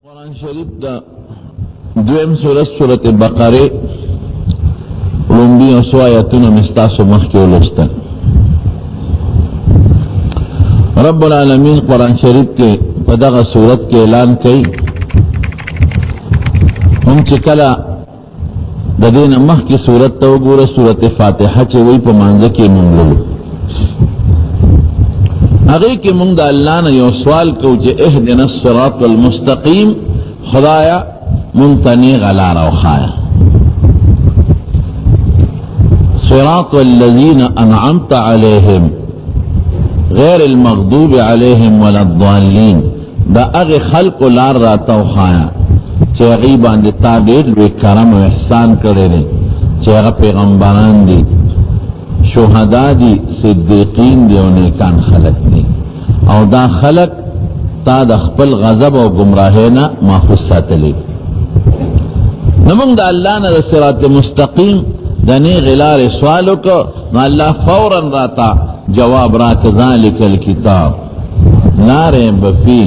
قرآن شریف دا دویم سورت بقره لنبی سو آیتون مستاسو مخیو لستن. رب العالمین قرآن شریف کے پدغ سورت کے اعلان کئی ہم چکلا دا دین مخ کی سورت تو گورا سورت فاتحہ چے وی پا منزہ کی منگلو اگئی کی منگ دا اللہ نے یو سوال کو چے اہدنا الصراط المستقیم خدایا منتنی غلا روخایا صراط الذین انعمت علیہم غیر المغضوب علیہم ولا الضالین دا اغی خلق لار راتا وخایا چے غیبان دی تابیر لوی کرم و احسان کرے دے چے غی پیغمبران دی شہداء دی صدیقین دی و نیکان خلق دی او دا خلق تا دا خپل غضب و گمراہینا محفوظ ساتلی نمونگ دا اللہ نا دا صراط مستقیم دا نیغ لار سوالو کو نا اللہ فوراً راتا جواب راک ذالک الکتاب لارے بفی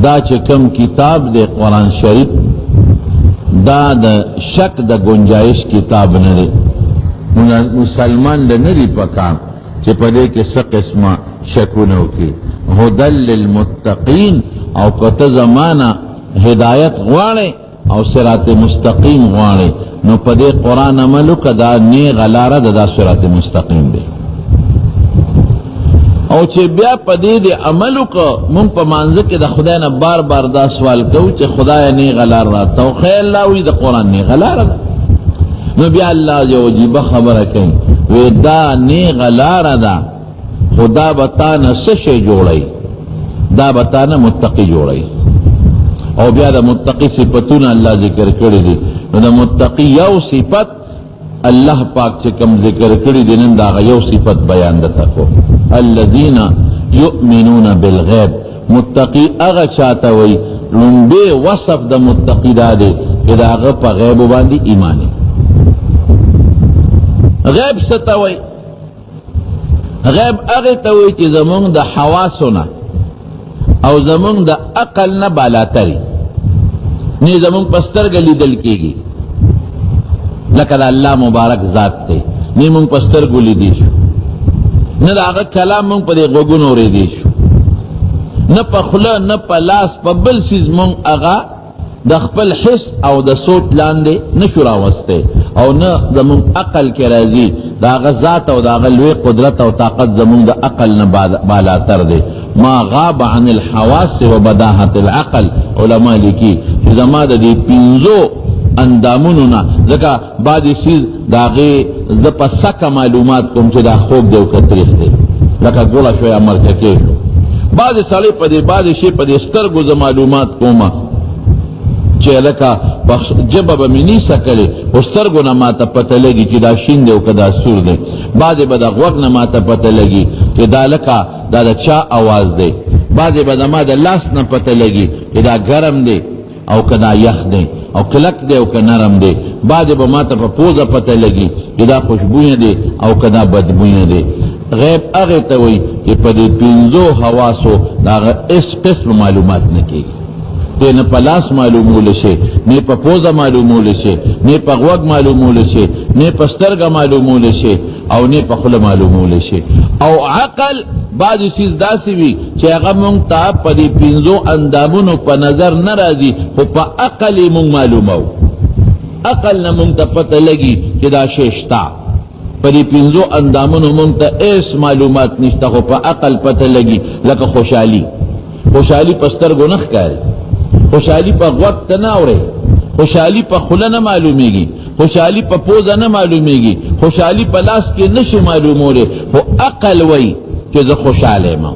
دا چکم کتاب دے قرآن شریف دا شک دا گنجائش کتاب ندے مسلمان دا ندی پکام چی پدے کے سق اسما شکونو کی ہدل للمتقین او کت زمانہ ہدایت غوانے او صراط مستقیم غوانے نو پدے قرآن عملو کدا نیغ لارا دا صراط مستقیم دے او چی بیا پدے دے عملو کا من پا منزک دا خدای نا بار بار دا سوال کو چی خدای نیغ لار راتا و خیر اللہ وی دا قرآن نیغ لار دا نو بیا اللہ جو جیبا خبر کہیں وی دا نیغ لار دا خدا بتانا سشے جوڑائی دا بتانا متقی جوڑائی او بیا دا متقی صفتون اللہ ذکر کردی دی دا متقی یو صفت اللہ پاک چکم ذکر کردی دی نن دا یو صفت بیان دتا کو الذین یؤمنون بالغیب متقی اغا چاہتا وی لنبے وصف دا متقی دا دے کہ دا اغا پا غیب باندی ایمانی غیب ستوئی غیب اغی توی چی زمون دا حواسونا او زمون دا عقل نا بالاتری نی زمون پستر گلی دل کی گی لکہ دا اللہ مبارک ذات تے نی مون پستر گلی دیشو نا دا آغا کلام مون پا دے غگون اوری دیشو نا پا خلا نا پا لاس پا بل سیز مون آغا دا خپل حس او دا صوت لاندے نشو راوستے او نا زمون عقل کے رازی دا آغا ذات او دا آغا لوی قدرت او طاقت زمون دا عقل نا بالاتر دے ما غاب عن الحواس و بداحت العقل علماء لکی زما دا دی پینزو اندامونونا ذکا بعد سیز دا غی زپا سکا معلومات کم چی دا خوب دے و کتریخ دے لکا گولا شوی امر چکیشو بعد سالی پا دے بعد شی پا دے سترگو ز معلومات کوما چی لکا جبا بمینی سکلے سترگو نا تا پتہ لگی چی دا شین دے و کدا سور دے بعد بدا غوگ نا تا پتہ لگی چی دا لکا دا چا آواز دے بعد بدا ما دا لاس نا پتہ لگی چی دا گرم دے او کدا یخ دے او کلک دے او کنرم دے بعد با ما تا پا پوزا پتہ لگی چی دا خوشبوئی دے او کدا بدبوئی دے غیب اغی توی کہ پا دی پینزو حواسو دا اس قسم معلومات نکی تے نا پا لاس معلومول شے نے پا پوزا معلومول شے نے پا غوگ معلومول شے نے پا سترگا معلومول شے او نے پا خل معلومول شے او عقل بعض چیز داسی بھی چے اگا مونگ تا پا دی پینزو اندامونو پا نظر نرازی خو پا عقلی مونگ معلومو عقل نا مونگ تا پتا لگی کہ دا شیشتا پا دی پینزو اندامونو مونگ تا ایس معلومات نشتا خو پا عقل پتا لگی لکا خوشحالی پسترگو نخ کاری خوشحالی پا وقت ناورے خوشحالی پا خلا نہ معلومے گی خوشحالی پا پوزا نہ معلومے گی خوشحالی پا لاس کے نشو معلومو رے ہو عقل وی کہ ز خوشحالے ماں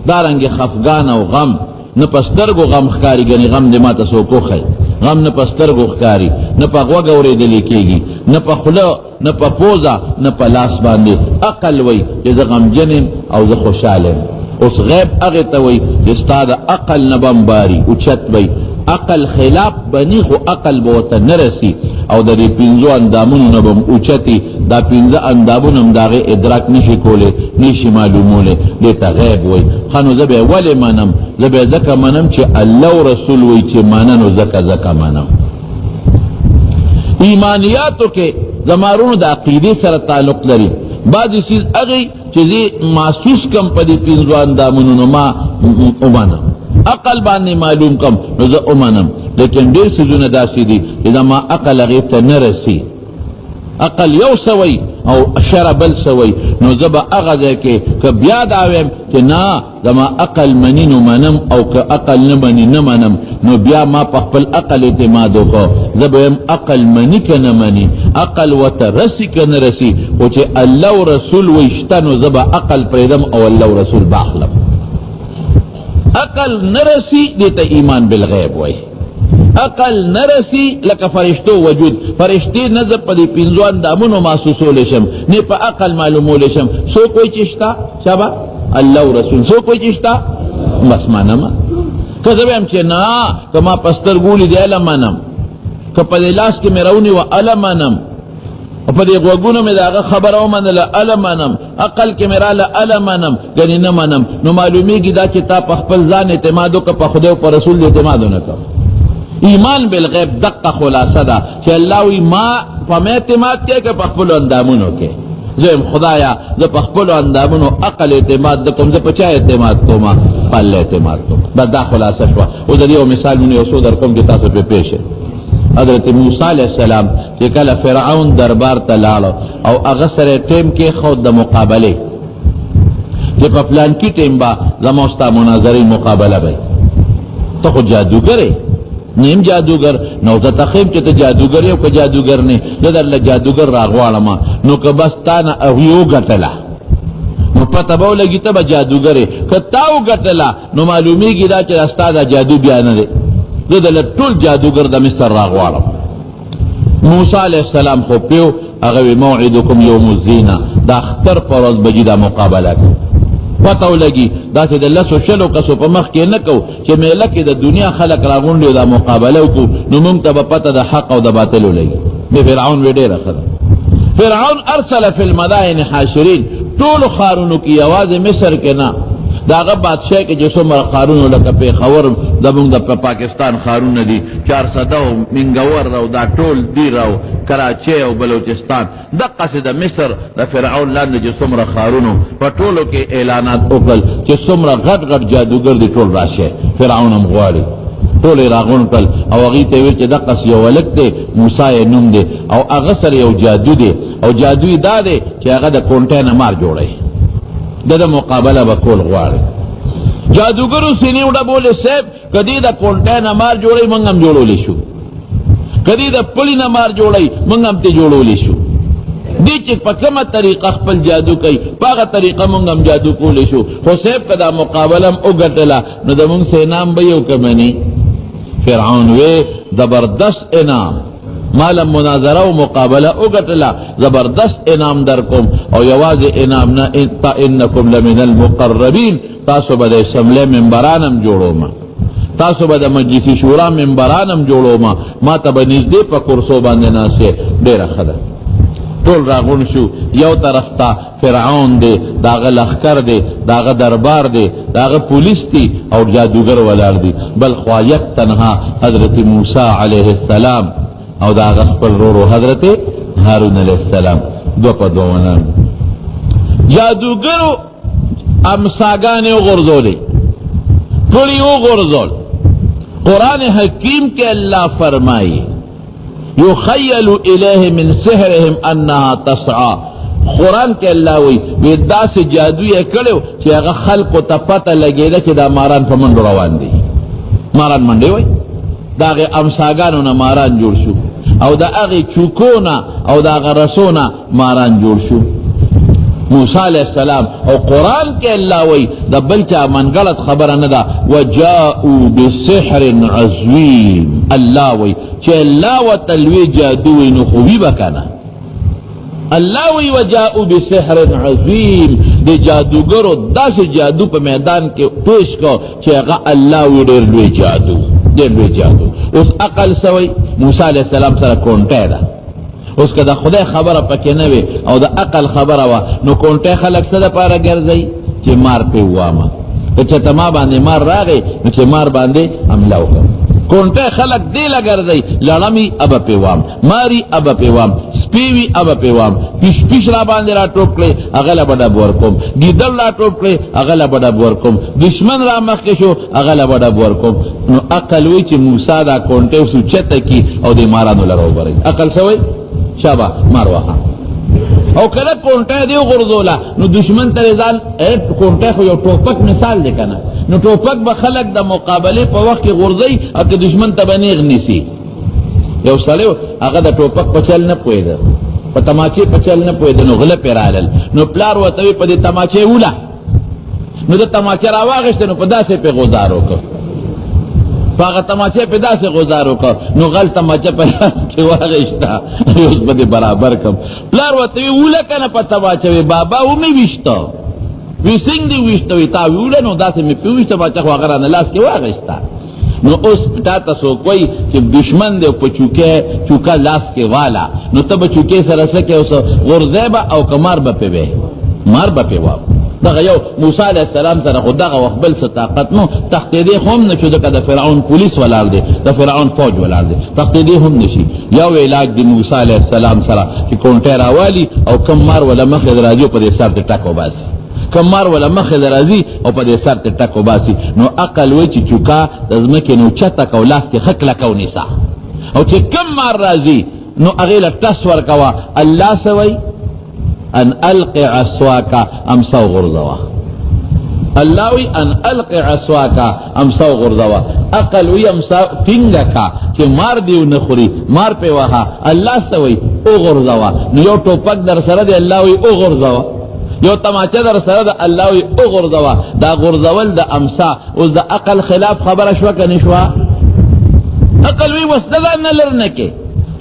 دارنگی خفگان و غم نہ پسترگو غم خکاری گنی غم دے ماتا سوکو خی غم نہ پسترگو خکاری نہ پا غوگ اورے دلے کے گی نہ پا خلا نہ پا پوزا نہ پا لاس باندے عقل وی کہ ز غم جنم او ز خوشحالے اس غیب اغیتا وی جستا دا عقل نبم باری اچت وی عقل خلاف بنی خو عقل بوته نرسی او د دې پنځو اندامونو نه بم اوچتی دا پنځه اندامونه هم داغه ادراک نشي کوله نشي معلوموله دته غیب وای خانو زبه ولی منم زبه زکه منم چې الله او رسول وای چې ماننو زکه منم ایمانیاتو کې زمارونو د عقیده سره تعلق لري بعضی چیز هغه چې محسوس کم په دې پنځو اندامونو ما ومنم عقل باندې معلوم کم نو زه ومنم لیکن ډېر څیزونه داسې دي چې دا ما عقل هغې ته نه رسي عقل یو سوی او شرع بل سوی نو زه به هغه ځای کې که بیا دا ویم چې نه زما عقل مني نو منم او که عقل نه مني نه منم نو بیا ما په خپل عقل اعتماد وکړو زه به ویم عقل مني که نه مني عقل ورته رسي که نه رسي خو چې الله او رسول وایي شته نو زه به عقل پرېږدم او الله او رسول به اخلم عقل نرسی دیتا ایمان بالغیب وای عقل نرسی لکه فرشتو وجود فرشتی نظر پا دی پینزو اندامونو محسوسو لیشم نی پا عقل معلومو لیشم سو کوئی چشتا شابا اللہ و رسول سو کوئی چشتا بس مانم کذبیم چه نا کما پستر گولی دی علم مانم کپا دی لاس کی میرونی و علم مانم په دې غوږونو مې داغه خبره ومنله اله منم عقل کې مې راله اله منم ګنې نه منم نو معلومیږي دا چې تا په خپل ځان اعتماد وکړه په خدای او په رسول اعتماد ونه کړه ایمان بالغیب دقه خلاصه ده چې الله وی ما په مې اعتماد کې که په خپل اندامونو کې زه خدایا زه په خپل اندامونو عقل اعتماد کوم زه په چا اعتماد کوم په الله اعتماد کوم دا خلاصه شوه او د دې یو مثال مونږ یو څو در کوم چې تاسو په پیښه حضرت موسی علیہ السلام چې کله فرعون دربار ته لاړو او هغه سره ټیم کې خود د مقابله چې په پلان کې ټیم با زموستا مناظرې مقابله وي ته خو جادوګر نیم جادوګر نو ته تخیم چې ته جادوګر یو که جادوګر نه زه درله جادوګر راغواړم نو که بس تا نه یو ګټله نو پته به ولګي ته به جادوګر یې که تا وګټله نو معلومیږي دا چې ستا دا جادو بیا نه دی زه دله ټول جادوګر د مصر راغواړم موسی علیہ السلام خو پیو هغه موعدکم یوم الزینه د اختر په ورځ به دا مقابله کوو پته ولګي داسې د لسو شلو کسو په مخ کې نه کوو چې میله کې د دنیا خلک راغونډي دا مقابله وکړو نو موږ ته به پته د حق او د باطل ولګي د فرعون وی ډېره ښه ده فرعون ارسل فی المدائن حاشرین ټولو ښارونو کې یوازې مصر کې نه داغه بادشاہ کې چې څومره ښارونو لکه پېښور زموږ د پاکستان ښارونه دي 400 او منګور او دا ټول دي او کراچۍ او بلوچستان دقسې د مصر د فرعون لاندې چې څومره ښارونو په ټولو کې اعلانات وکړل چې څومره غټ غټ جادوګر دي ټول راشي فرعون هم غواړي ټول یې راغونډ کړل او هغې ته یې ویل چې دقسې یو هلک دی موسی یې نوم دی او هغه سره یو جادو دی او جادو یې دا دی چې هغه د کونټۍ نه مار جوړوي دا مقابله به کول غواړي جادوګرو سینې وډبولې صاحب کدی د کونټۍ نه مار جوړوي موږ هم جوړولی شو کدی د پلي نه مار جوړوي موږ هم ترې جوړولی شو دی چې په کومه طریقه خپل جادو کوي په هغه طریقه موږ هم جادو کولی شو خو صاحب که دا مقابله هم وګټله نو د موږ څه انعام به یو که مني فرعون وی زبردست انعام مالم مناظره و مقابله وګټله زبردست انعام در کوم او یوازې انعام نه انکم لمن المقربین تاسو به د اسمبلی ممبرانم جوړوم تاسو به د مجلس شورا ممبرانم جوړوم ما ته به نږدې په کرسو باندې ناستې ډېره ښه ده ټول راغون شو یو طرف ته فرعون دی داغه لخکر دی داغه دربار دی داغه پولیس دی او جادوګر ولاړ دی بل خوا یک تنها حضرت موسی علیه السلام او دا خپل رورو حضرت هارون علیہ السلام دو په دوونه جادوګرو امساګانې وغورځولې ټولې وغورځول قرآن حکیم کې الله فرمایي یخیل الیه من سحرهم انها تسعى قرآن کې الله وی داسې جادو یې کړو چې هغه خلقو ته پته لګېده چې دا ماران په منډو روان دي ماران منډې وای دا هغې امساګانو نه ماران جوړ شو او دا هغې چوکونه او دا هغه رسونه ماران جوړ شو موسی علیہ السلام او قرآن کې الله وی دا بل چا منګړت خبره نه ده وجاءوا بسحر عظیم الله وی چې الله ورته لوی جادو وی نو خو وي به کنه الله وی وجاءوا بسحر عظیم د جادوګرو داسې جادو په میدان کې پیش کو چې هغه الله وی ډېر لوی جادو ډېر لوی جادو. اوس عقل سوی موسی علیه السلام سره کونټی ده. اوس که د خدای خبره پکې نه وي او د عقل خبره وه نو کونټی خلک څه دپاره ګرځئ چې مار پې ووامه. که چېرته ما باندې مار راغی نو چې مار باندې حمله وکړم. کونټی خلک دې له ګرځئ لړمي ابه پې وام، ماري ابه پې وام، سپی وي ابه پې وام، پیش را باندې را ټوپ کړئ هغه له به ډب ورکوم، ګیدړ را ټوپ کړئ هغه له به ډب ورکوم، دشمن را مخکې شو هغه له به ډب ورکوم. نو عقل وی چې موسی دا کونټی اوس اوچته کي او دې مارانو لره وبرئ. عقل څه وی؟ شابه مار وهه. او کله کونټی دی وغورځوله نو دشمن ته ځان کونټی خو یو ټوپک مثال دی که نه، نو ټوپک به خلک د مقابلې په وخت کې غورځوي او که دشمن ته به نیغ نیسي. یو سړی هغه د ټوپک په چل نه پوهېده، په تماچې په چل نه پوهېده، نو غله پرې رالل، نو پلار ورته وي په دې تماچې وله، نو د تماچه را واخېسته نو په داسې پې غوزار وکړ، په هغه تماچې پې داسې غوزار وکړ، نو غل تماچه په لاس کې واخېسته، اوس به دې برابر کړم. پلار ورته وي وله که نه په تماچه وي بابا ومې ویشته وی څنګه دې ویشته وي تا ویوله نو داسې مې پې ویشته باچه خو هغه رانه لاس کې واخېسته. نو اوس تا ته څوک وایي چې دشمن دی په چوکه لاس کې والا نو ته به چوکې سره څه کې اوس غورځی به او که مار به پې وی مار به پې وام. دغه یو موسی علیه السلام سره خو دغه وخت بل څه طاقت نو تښتېدی خو هم نه شو، ځکه د فرعون پولیس ولاړ دی، د فرعون فوج ولاړ دی، تښتېدی هم نه شي. یو علاج د موسی علیه السلام سره چې کونټی راوالي او کم مار وله مخې د راځي په دې سر د ټک وباسي، کم مار وله مخې د راځي او په دې سر د ټک وباسي. نو عقل وایي چې چوکا د ځمکې نه اوچته که او لاس کې ښه کلکه ونیسه، او چې کم مار راځي نو هغې له ټس ورکوه. الله څه وایي؟ ان القی عصواکا امسا غرزوا. الله وی ان القی عصواکا امسا غرزوا. عقل وی امسا ټینګه کا چې مار دیو نه خوري، مار پې وهه. الله څه وی؟ او غرزوا. نو یو ټوپک در سره دی الله وی او غرزوا، یو تماچه در سره ده الله وی او غرزوا. دا غرزول د امسا اوس د عقل خلاف خبره شوه که نه شوه؟ عقل وی وسله ځان نه لر نه کې،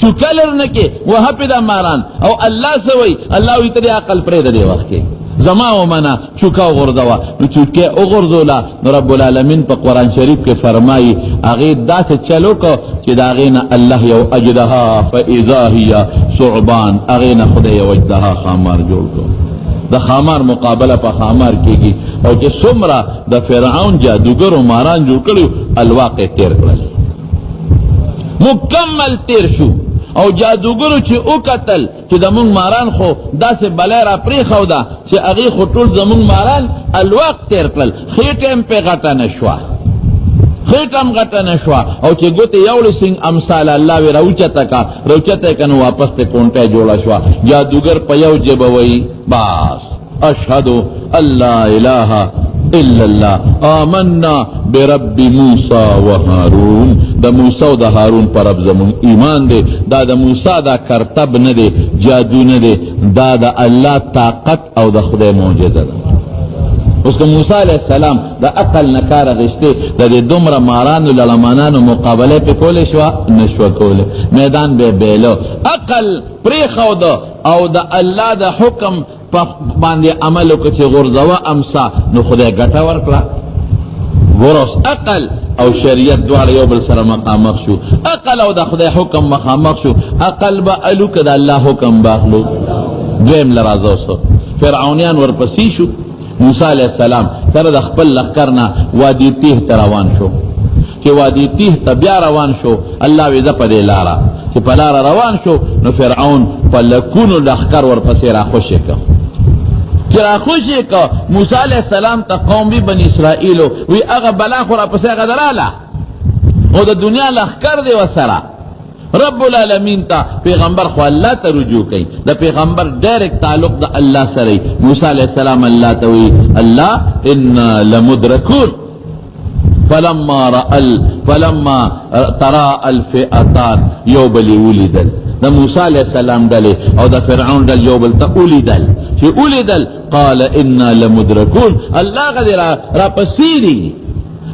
چوکه لر نه کې وهه پې دا ماران. او الله څه وی؟ الله وی ته دې عقل پرېږده دې وخت کې زما ومنه چوکه وغورځوه. نو چوکې وغورځوله نو رب العالمین په قرآن شریف کې فرمایي هغې داسې چل وکړه چې د هغې نه الله یو اجدها فاذا هي ثعبان، هغې نه خدای یو اجدها خامار جوړ کړ. د خامار مقابله په خامار کېږي. او چې څومره د فرعون جادوګرو ماران جوړ کړي الواقع تیر کړل، مکمل تیر شو. او جادوګرو چې وکتل چې زمونږ ماران خو داسې بلی را پرېښوده چې هغې خو ټول زمونږ ماران الوقت تیر کړل، خېټه هم پې غټه نه شوه، خېټه هم غټه نه شوه. او چې ګوتې یوړې سنګ امثال الله وی راوچته که راوچته یې که نو واپس ته کونټی جوړه شوه. جادوګر په یو ژبه وایي بس اشهد ان لا اله الا الله آمنا برب موسی و هارون. د موسی او د هارون پر رب زمون ایمان دی. دا د موسی دا کرتب نه دی، جادو نه دی، دا د الله طاقت او د خدای معجزه ده. اوس که موسی علیه السلام د عقل نه کار اخیستی د دې دومره مارانو لړمانانو مقابله پې کولی شوه؟ نه شوه کولی، میدان به بیلو. عقل پرېښوده او د الله د حکم باندې عمل وکړه چې غورځوه امسا، نو خدای ګټه ورکړه. ګوره عقل او شریعت دواړه یو بل سره مخامخ شو، عقل او د خدای حکم مخامخ شو. عقل به الو که د الله حکم به اخلو. دویم له راځه اوس فرعونیان ورپسې شو. موسی علیه السلام سره د خپل لښکر نه وادي تیه ته روان شو. چې وادي تیه ته بیا روان شو الله وی زه په دې لاره چې په لاره روان شو نو فرعون په لکونو لښکر ورپسې راخوشې که چې راخوشې که موسی علیه السلام ته قوم وي بني اسرائیلو وی هغه بلا خو راپسې هغه دراله او د دنیا لښکر دی ورسره. رب العالمین تا پیغمبر خو الله ته رجوع کوي، د پیغمبر ډایرکټ تعلق د الله سره. موسی علیہ السلام الله ته وی الله انا لمدرکون فلما ترى الفئتان یو بل ولیدل د موسی علیہ السلام ډلې او د فرعون ډلې یو بل ته ولیدل چې ولیدل قال انا لمدرکون الله غدر را پسیری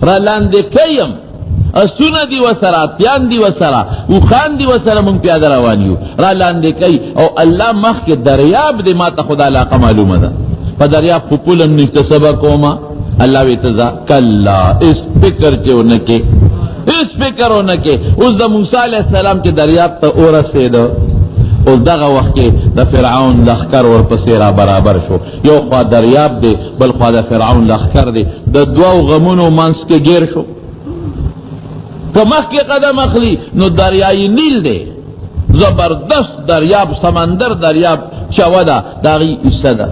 را لاندې کيم اسونه دی وسره تیان دی وسره او خان دی وسره مونږ پیاده روان یو را لاندې کوي او الله مخکې دریاب دی ما ته خدا علاقه معلومه ده په دریاب خو پولم نشته سبا کومه الله وی تزا کلا اس فکر چې ونکې اس فکرونه کې. اوس د موسی علیہ السلام چې دریاب ته ورسېده، اوس دغه وخت کې د فرعون لښکر ورپسې را برابر شو. یو خوا دریاب دی، بل خوا د فرعون لښکر دی. د دوو غمونو منځ کې گیر شو. که مخکې قدم اخلي نو دریای نیل دی، زبردست دریاب، سمندر دریاب چوه ده، د هغې حصه ده.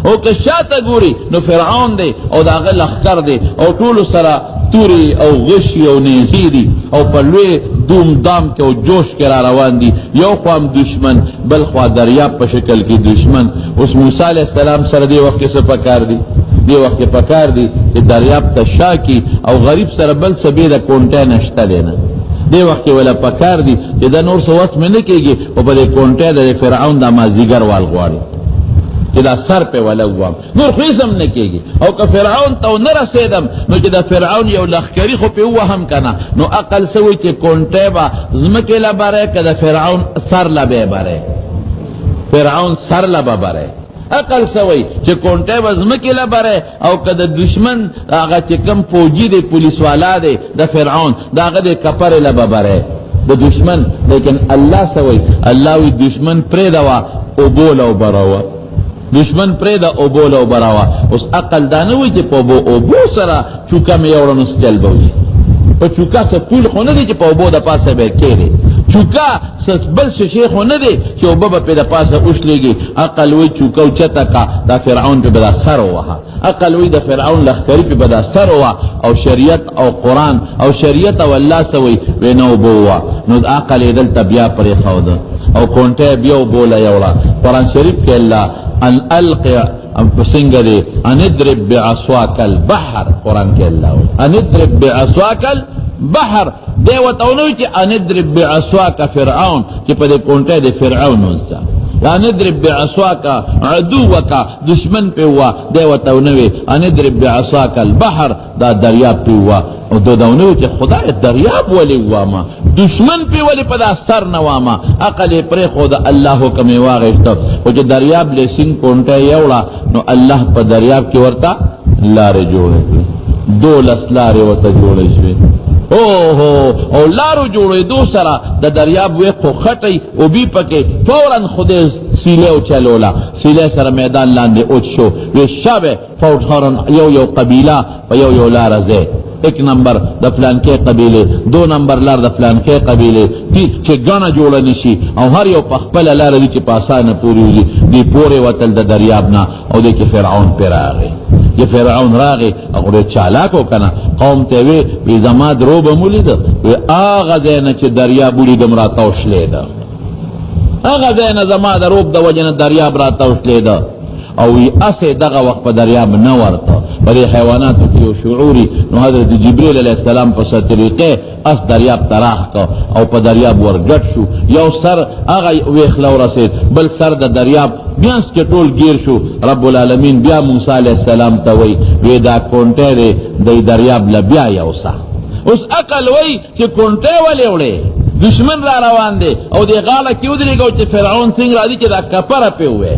او که شاته ګوري نو فرعون دی او د هغه لښکر دی، او ټولو سره تورې او غشي او نیزې دي، او په لوی دوم دام کې او جوش کې را روان دي. یو خوا هم دشمن، بل خوا دریاب په شکل کې دشمن. اوس موسی علیہ السلام سره دې وخت کې څه پکار دي؟ دې وخت کې پکار دي چې دریاب ته شا کي، او غریب سره بل څه بې د کونټی نشته دی نه. دې وخت کې ولا پکار دي چې دا نور څه وس مې نه کېږي، او په دې کونټی د فرعون دا مازدیګر وال غواړي چې دا سر په ولا وام، نور خو هېڅ هم نه کېږي. او که فرعون ته ونه رسېدم نو چې د فرعون یو لښکري خو پې ووهم که نه، نو عقل څه وایي چې کونټی به ځمکې له بری، که د فرعون سر له به یې بری، فرعون سر له به بری. عقل څه وایي چې کونټی به ځمکې له بری، او که د دشمن هغه چې کوم فوجي دی، پولیس والا دی د فرعون، د هغه د کپرې له به بری د دشمن. لیکن الله څه وایي؟ الله وایي دشمن پرېږدوه، اوبو له وبروه، دشمن پرېږده، اوبو له وبروه. اوس عقل دا نه وایي چې په اوبو سره چوکه مې یوړه نو سجل به وشي. په چوکه څه پول خو نه دی چې په اوبو د پاسه به یې کېږي. چوکه بل شی خو نه دی چې اوبه به پې د پاسه وشلېږي. عقل وایي چوکه اوچته کا، دا فرعون پې به دا سر ووهه. عقل وایي د فرعون لښکري پې به دا سر ووهه. او شریعت او قرآن او شریعت او الله څه وایي؟ وایي نه اوبه ووهه. نو عقل یې دلته بیا پرېښوده، او کونټی بیا اوبو له یوړه. قرآن شریف کې الله ان القع څنګه دی؟ ان اضرب بعصاک البحر، قرآن کې الله وایي ان اضرب بعصاک البحر. دی ورته ونه وایي چې ان اضرب بعصاک فرعون، چې په دې کونټی د فرعون وځه. ان اضرب بعصاک عدوک، دشمن پې ووه. دی ورته ونه وایي ان اضرب بعصاک البحر، دا دریاب پې ووه. او دا ونه وایي چې خدای دریاب ولې ووامه، دشمن پې ولې په دا سر نه وامه. عقل یې پرېښوده، الله حکم یې واخېسته. خو چې دریاب له سیند کونټی یوړه نو الله په دریاب کې ورته لارې جوړې کړې، 12 لارې ورته جوړې شوې. او لارو جوړېدو سره د دریاب وې خو خټی اوبي پکې فوراً خدای سیلې وچلوله، سیلې سره میدان لاندې اوچ شو. وې شابه فوراً یو قبیله په یو لاره ځای، 1 نمبر د فلانکې قبیلې، 2 نمبر لار د فلانکې قبیلې، چې ګڼه جوړه نشي، او هر یو په خپله لاره وي چې په اسانه پورې وځي. دې پورې وتل د دریاب نه، او دې کې فرعون پرې راغی. چې فرعون راغی هغه ډېر چالاک و که نه، قوم ته یې وی زما درو به مو لیده، وی هغه ځای نه چې دریاب ولیدم را توشلېده، هغه ځای نه زما د روب د وجې نه دریاب را توشلېده. او وی اسې دغه وخت په دریاب نه ورته. په دې حیواناتو کې یو شعوري، نو حضرت جبریل علیه السلام په څه طریقې اس دریاب ته راښ کړ، او په دریاب ورګډ شو. یو سر هغه ویخله ورسېد، بل سر د دریاب بیانس کې ټول گیر شو. رب العالمین بیا موسی علیه السلام ته وی وی دا کونټی دی د دریاب له بیا یوسه. اوس عقل وی چې کونټی ولې وړې، دشمن را روان دی، او دې غاړه کې ودرېږو چې فرعون څنګه راځي چې دا کپره پې ووی.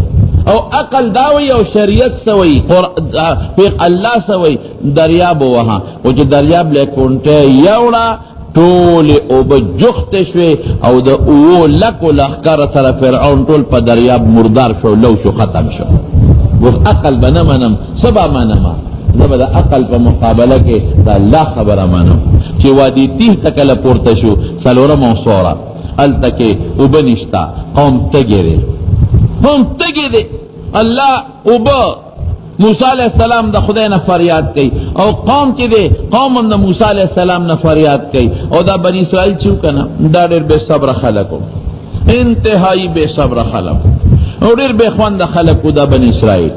او عقل داوی او شریعت سوی الله سوی دریاب وها. او چې دریاب له کونټی یوړه ټولې اوبه جوختې شوې، او د 2 لکو لښکر سره فرعون ټول په دریاب مردار شو، لو شو، ختم شو. گفت عقل به نه منم، څه به منمه؟ زه به د عقل په مقابله کې د الله خبره منم. چې وادي تیه ته کله پورته شو، 4 سوره، هلته کې اوبه نشته، قوم تږی دی، قوم تږی دی. الله اوبه، موسی علیہ السلام د خدای نه فریاد کوي، او قوم چې دی قوم هم د موسی علیہ السلام نه فریاد کوي. او دا بنی اسرائیل چې وکنه دا ډېر بې صبره خلک وو، انتهایی بې صبره خلک، او ډېر بې خونده خلک وو دا بنی اسرائیل.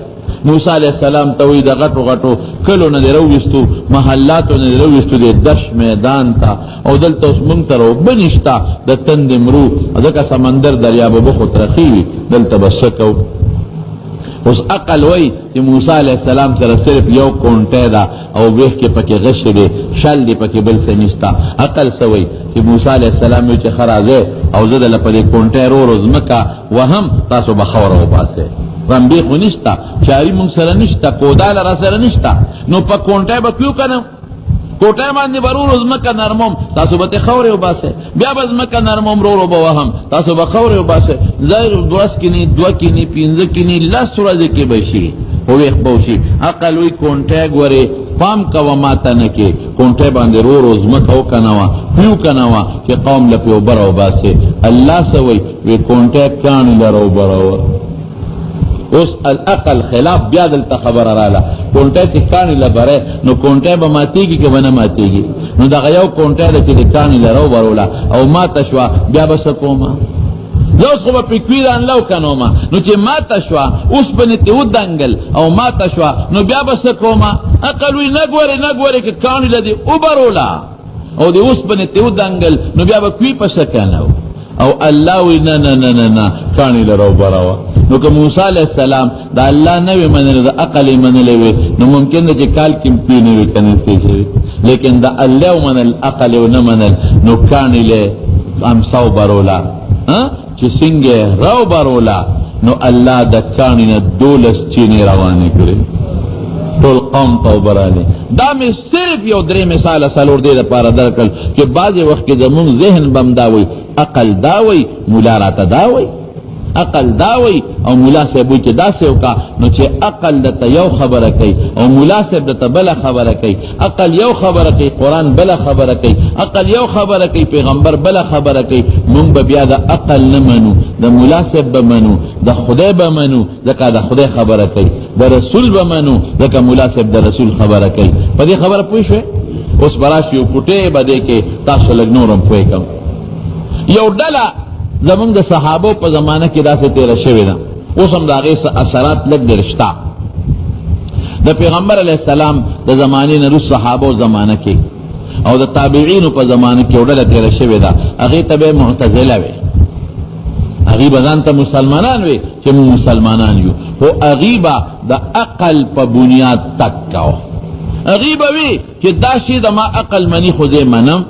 موسی علیہ السلام ته وی د غټو غټو کلو نه دې راوویستو، محلاتو نه دې راوویستو دې دشت میدان ته، او دلته اوس موږ ته اوبه نشته، د تندې مرو، ځکه سمندر دریاب اوبه خو ترخي وي، دلته به څه کوو؟ اوس عقل وی چې موسی علیہ السلام سره صرف یو کونټی ده، او ویښ کې پکې غشې دی، شل دی پکې، بل څه نشته. عقل څه وی چې موسی علیہ السلام وی چې ښه راځئ، او زه دله په دې کونټی رو ځمکه وهم، تاسو به خاوره وباسئ. رمبې خو نشته، چاري مونږ سره نشته، کوداله را سره نشته، نو په کونټی به کیو که نه؟ کوټه باندې برور زمکه نرموم تاسو به خورې وباسه بیا به زمکه نرموم رو به وهم تاسو به خورې وباسه ظاهر دوس کې نه دوه کې نه پنځه کې نه لاس ورځې کې بشي او ویخ بوشي عقل وی کونټه غوري پام کوا ماته نه کې کونټه باندې رو زمکه وکناوا پیو کناوا چې قوم لپاره وبرو باسه الله سوي وی کونټه کان لرو برو اوس العقل خلاف بیا دلته خبر رااله کونټه چې کان لبره نو کونټه به ماتيږي کې ونه ماتيږي نو دا یو کونټه چې کان لرو برولا او ماته شوا بیا بس کومه لو خو په کویران لو کنوما نو چې ماته شوا اوس بنه ته ودنګل او ماته شوا نو بیا بس کومه عقل وی نګوري کې کان لدی او برولا او دی اوس بنه ته ودنګل نو بیا به کوي پس کناو او الله وی نه کان لرو براوا نو که موسی علیہ السلام دا الله نه وی منل دا عقل منل وی نو ممکن ده چې کال کې پی نه وی کنه شي لیکن دا الله منل عقل نه منل نو کان له امساو برولا چې څنګه راو برولا نو الله د کان نه دولس چینه روانه کړي ټول قوم توبراله دا مې صرف یو درې مثال سالور دې لپاره درکل چې بعضی وخت کې زموږ ذهن بم داوي عقل داوي مولا راته داوي عقل داوي او مولا صاحب چې داسې وکا نو چې عقل دته یو خبره کوي او مولا صاحب دته بل خبره کوي عقل یو خبره کوي قران بل خبره کوي عقل یو خبره کوي پیغمبر بل خبره کوي مونږ به بیا د عقل نه منو د مولا صاحب به منو د خدای به منو ځکه د خدای خبره کوي د رسول به منو ځکه مولا صاحب د رسول خبره کوي په دې خبره پوه شئ اوس براشي کوټه بده کې تاسو لګ نورم پوي کوم یو ډله زمونږ د صحابو په زمانه کې داسې تیر شوی ده اوس هم د هغې اثرات لږ درشته د پیغمبر علیه السلام د زمانې نه وروسته صحابو زمانه کې او د تابعینو په زمانه کې یو ډله تېره شوې ده هغې ته به معتزله وې هغې به ځان ته مسلمانان وې چې موږ مسلمانان یو خو هغې به د عقل په بنیاد تک کوه هغې به وې چې دا شی د ما عقل مني خو زه منم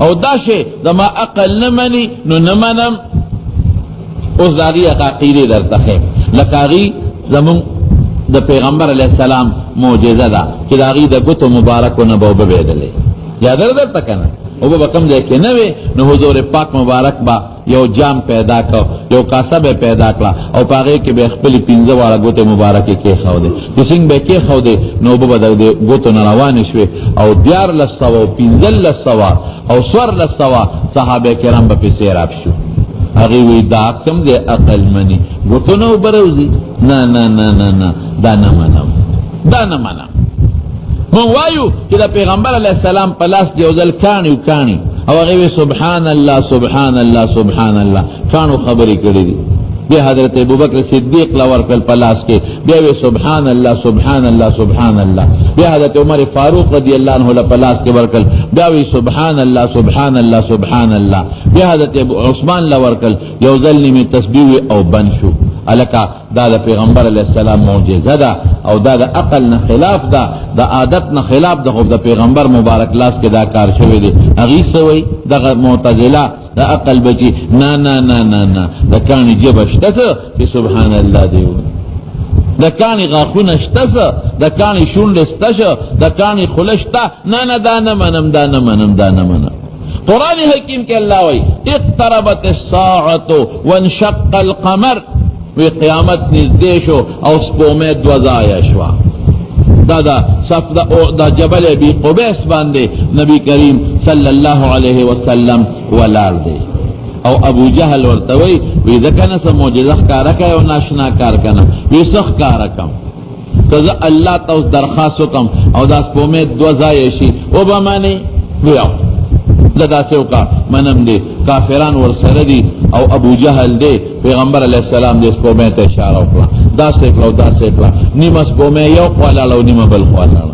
او دا شی د ما عقل نه مني نو نه منم اوس د هغې عقیدې درته ښیم لکه هغې زمونږ د پیغمبر علیه السلام معجزه ده چې د هغې د ګوتو مبارکو نه به اوبه بهېدلې یاده درته که نه اوبه به کوم ځای کې نه وې نو حضور پاک مبارک به یو جام پیدا کړ یو کاسه به پیدا کړه او په هغې کې به یې خپلې پنځه واړه ګوتې مبارکې کېښودې چې څنګه به یې کېښودې نو اوبه به د ګوتو نه روانې شوې او 1400 1500 او 1400 صحابه کرام به پسې راب شو هغې وی دا کوم دی عقل مني ګوتو نه اوبه راوځي نه دا نه منم مونږ وایو چې د پیغمبر علیه السلام په لاس کې یو ځل کاڼي او هغې وی سبحان الله کاڼو خبرې کړې دي بیا حضرت ابوبکر صدیق لا ورکړل په لاس کې بیا وی سبحان الله بیا حضرت عمر فاروق رضی الله عنه له په لاس کې ورکړل بیا وی سبحان الله بیا حضرت عثمان لا ورکړل یو ځل نیمه تسبیح او بن شو الکا دا د پیغمبر علیه السلام معجزه ده او دا د عقل نه خلاف ده د عادت نه خلاف ده خو د پیغمبر مبارک لاس کې دا کار شوی دی هغې سوی دغه معتزله د عقل بچي نه د کاڼي جبه شته څه چې سبحان الله دی د کاڼي غاښونه شته څه د کاڼي شونډې شته شه د کاڼي خوله شته نه دا نه منم قرآن حکیم کې الله وایي اقتربت الساعة وانشق القمر وی قیامت نزدې شو او سپومې دوه ځایه شوه دا جبل ابي قبیس باندې نبی کریم صلی الله علیه وسلم ولاړ دی او ابو جهل ورته وی ځکه نه څه معجزه ښکاره کوي او ناشنا کار کنه وی څه ښکاره کم که زه الله ته اوس درخواست وکړم او دا سپومې دوه ځایه شي وبه منې وی داسې وکړه منم دی کافران ورسره دي او ابو جهل دی پیغمبر علیه السلام دې سپومې ته اشاره وکړه داسې کړه نیمه سپومې یو خوا لاړه او نیمه بل خوا لاړه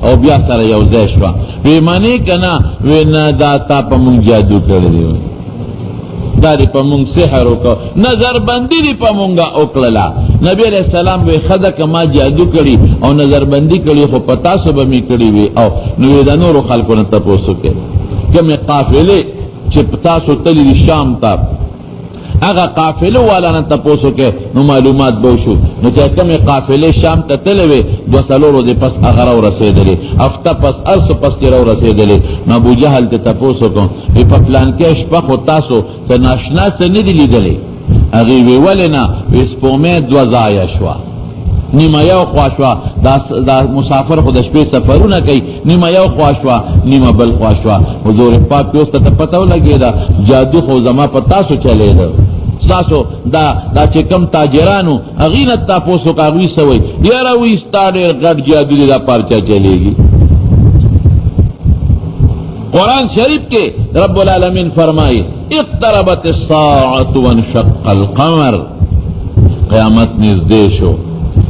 او بیا سره یو ځای شوه وی منې که نه وی نه دا تا په مونږ جادو کړی دی دا دې په مونږ سحر وکړه نظربندي دې په مونږه وکړله نبی علیہ السلام وی خدا که ما جادو کړي او نظربندي کړي خو په تاسو به مې کړي وي او نو د نورو خلکو نه تپوس وکړي کمې قافلې چې تاسو تللي دي شام ته هغه قافله والا نه تاسو کې نو معلومات به شو نو چې کومه قافله شام ته تلوي 2 ورځې پس هغه را رسیدلې هفته پس ارسو پس کې را رسیدلې نو ابو جهل ته تاسو کوم په پلان کې شپه خو تاسو ته ناشنا څه نه دی لیدلې هغه وی ولنا وسپومه 2 ځای شو نیمه یو خواشوا دا مسافر خود شپې سفرونه کوي نیمه یو خواشوا نیمه بل خواشوا حضور پاک پیوس ته پته ولګی دا جادو خو زما په تاسو چلے دا ساسو دا چې کم تاجرانو اغینه تاسو کاوی سوي یاره وی ستاره غټ جادو دا پارچا چلےږي قرآن شریف کے رب العالمین فرمائی اقتربت الساعة وانشق القمر قیامت نزدې شو